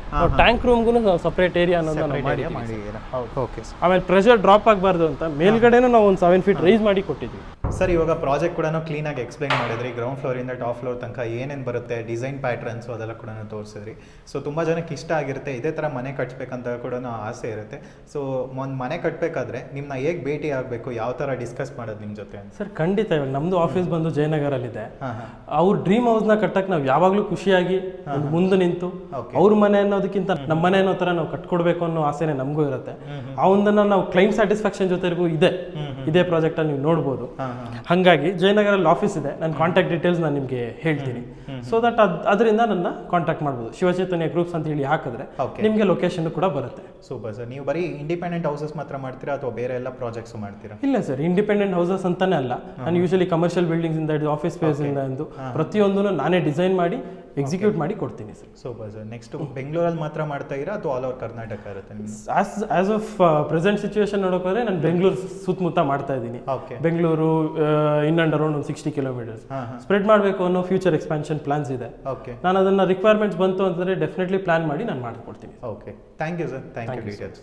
ಟ್ಯಾಂಕ್ ರೂಮ್ಗೂ ನಾವು ಸಪ್ರೇಟ್ ಏರಿಯಾ ಅನ್ನೋದನ್ನ ಮಾಡಿದ್ದೀರಾ. ಓಕೆ. ಆಮೇಲೆ ಪ್ರೆಷರ್ ಡ್ರಾಪ್ ಆಗಬಾರ್ದು ಅಂತ ಮೇಲ್ಗಡೆನೂ ನಾವು ಒಂದು 7 ಫೀಟ್ ರೈಸ್ ಮಾಡಿ ಕೊಟ್ಟಿದ್ದೀವಿ ಸರ್. ಇವಾಗ ಪ್ರಾಜೆಕ್ಟ್ ಕೂಡ ಕ್ಲೀನಾಗಿ ಎಕ್ಸ್ಪ್ಲೈನ್ ಮಾಡಿದ್ರಿ, ಗ್ರೌಂಡ್ ಫ್ಲೋರಿಂದ ಟಾಪ್ ಫ್ಲೋರ್ ತನಕ ಏನೇನು ಬರುತ್ತೆ, ಡಿಸೈನ್ ಪ್ಯಾಟ್ರನ್ಸು ಅದೆಲ್ಲ ಕೂಡ ತೋರಿಸಿದ್ರಿ. ಸೊ ತುಂಬ ಜನಕ್ಕೆ ಇಷ್ಟ ಆಗಿರುತ್ತೆ, ಇದೇ ಥರ ಮನೆ ಕಟ್ಬೇಕಂತ ಕೂಡ ಆಸೆ ಇರುತ್ತೆ. ಸೊ ಒಂದು ಮನೆ ಕಟ್ಟಬೇಕಾದ್ರೆ ನಿಮ್ಮನ್ನ ಹೇಗೆ ಭೇಟಿ ಆಗಬೇಕು, ಯಾವ ಥರ ಡಿಸ್ಕಸ್ ಮಾಡೋದು ನಿಮ್ಮ ಜೊತೆ ಅಂತ? ಸರ್ ಖಂಡಿತ. ಇವಾಗ ನಮ್ಮದು ಆಫೀಸ್ ಬಂದು ಜಯನಗರಲ್ಲಿದೆ. ಅವ್ರ ಡ್ರೀಮ್ ಹೌಸ್ನ ಕಟ್ಟಕ್ಕೆ ನಾವು ಯಾವಾಗಲೂ ಖುಷಿಯಾಗಿ ಮುಂದೆ ನಿಂತು ಅವ್ರ ಮನೆ ಅನ್ನೋದಕ್ಕಿಂತ ನಮ್ಮ ಮನೆ ಅನ್ನೋ ಥರ ನಾವು ಕಟ್ಕೊಡ್ಬೇಕು ಅನ್ನೋ ಆಸೆನೇ ನಮಗೂ ಇರುತ್ತೆ. ಆ ಒಂದನ್ನು ನಾವು ಕ್ಲೈಂಟ್ ಸ್ಯಾಟಿಸ್ಫ್ಯಾಕ್ಷನ್ ಜೊತೆಗೂ ಇದೇ ಪ್ರಾಜೆಕ್ಟಲ್ಲಿ ನೀವು ನೋಡ್ಬೋದು. ಹಾಗಾಗಿ ಜಯನಗರಲ್ಲಿ ಆಫೀಸ್ ಇದೆ, ನನ್ನ ಕಾಂಟ್ಯಾಕ್ಟ್ ಡೀಟೇಲ್ಸ್ ನಾನು ನಿಮಗೆ ಹೇಳ್ತೀನಿ. ಸೊ ದಟ್ ಅದರಿಂದ ನನ್ನ ಕಾಂಟ್ಯಾಕ್ಟ್ ಮಾಡ್ಬೋದು. ಶಿವಚೈತನ್ಯ ಗ್ರೂಪ್ಸ್ ಅಂತ ಹೇಳಿ ಹಾಕಿದ್ರೆ ನಿಮಗೆ ಲೊಕೇಶನ್ ಕೂಡ ಬರುತ್ತೆ. Super sir. ನೀವು ಬರೀ ಇಂಡಿಪೆಂಡೆಂಟ್ ಹೌಸಸ್ ಮಾತ್ರ ಮಾಡ್ತೀರಾ ಅಥವಾ ಬೇರೆ ಎಲ್ಲ ಪ್ರಾಜೆಕ್ಟ್ಸ್ ಮಾಡ್ತೀರಾ? ಇಲ್ಲ ಸರ್, ಇಂಡಿಪೆಂಡೆಂಟ್ ಹೌಸಸ್ ಅಂತಾನೆ ಅಲ್ಲ, ನಾನು ಯೂಶಲಿ ಕಮರ್ಷಿಯಲ್ ಬಿಲ್ಡಿಂಗ್ಸ್ ಇಂದ ಹಿಡಿದು ಆಫೀಸ್ ಸ್ಪೇಸ್ ಇಂದ ಎಂದು ಪ್ರತಿಯೊಂದನ್ನು ನಾನೇ ಡಿಸೈನ್ ಮಾಡಿ ಎಕ್ಸಿಕ್ಯೂಟ್ ಮಾಡಿ ಕೊಡ್ತೀನಿ ಸರ್. Super sir. ನೆಕ್ಸ್ಟ್ ಬೆಂಗಳೂರಲ್ಲಿ ಮಾತ್ರ ಮಾಡ್ತಾ ಇರಾ ಅಥವಾ ಆಲ್ ಓವರ್ ಕರ್ನಾಟಕ ಇರುತ್ತೆ? ಆಸ್ ಆಫ್ ಪ್ರೆಸೆಂಟ್ ಸಿಚುವೇಶನ್ ನೋಡೋಕೋದ್ರೆ ನಾನು ಬೆಂಗಳೂರು ಸುತ್ತಮುತ್ತ ಮಾಡ್ತಾ ಇದ್ದೀನಿ. ಬೆಂಗಳೂರು ಇನ್ ಅಂಡ್ ಅರೌಂಡ್ ಒಂದು 60 ಕಿಲೋಮೀಟರ್ಸ್ ಸ್ಪ್ರೆಡ್ ಮಾಡಬೇಕು ಅನ್ನೋ ಫ್ಯೂಚರ್ ಎಕ್ಸ್ಪಾನ್ಷನ್ ಪ್ಲಾನ್ಸ್ ಇದೆ. ನಾನು ಅದನ್ನ ರಿಕ್ವೈರ್ಮೆಂಟ್ಸ್ ಬಂತು ಅಂತಂದ್ರೆ ಡೆಫಿನೆಟ್ಲಿ ಪ್ಲಾನ್ ಮಾಡಿ ನಾನು ಮಾಡಿಕೊಡ್ತೀನಿ. Okay. Thank you sir. Thank you details.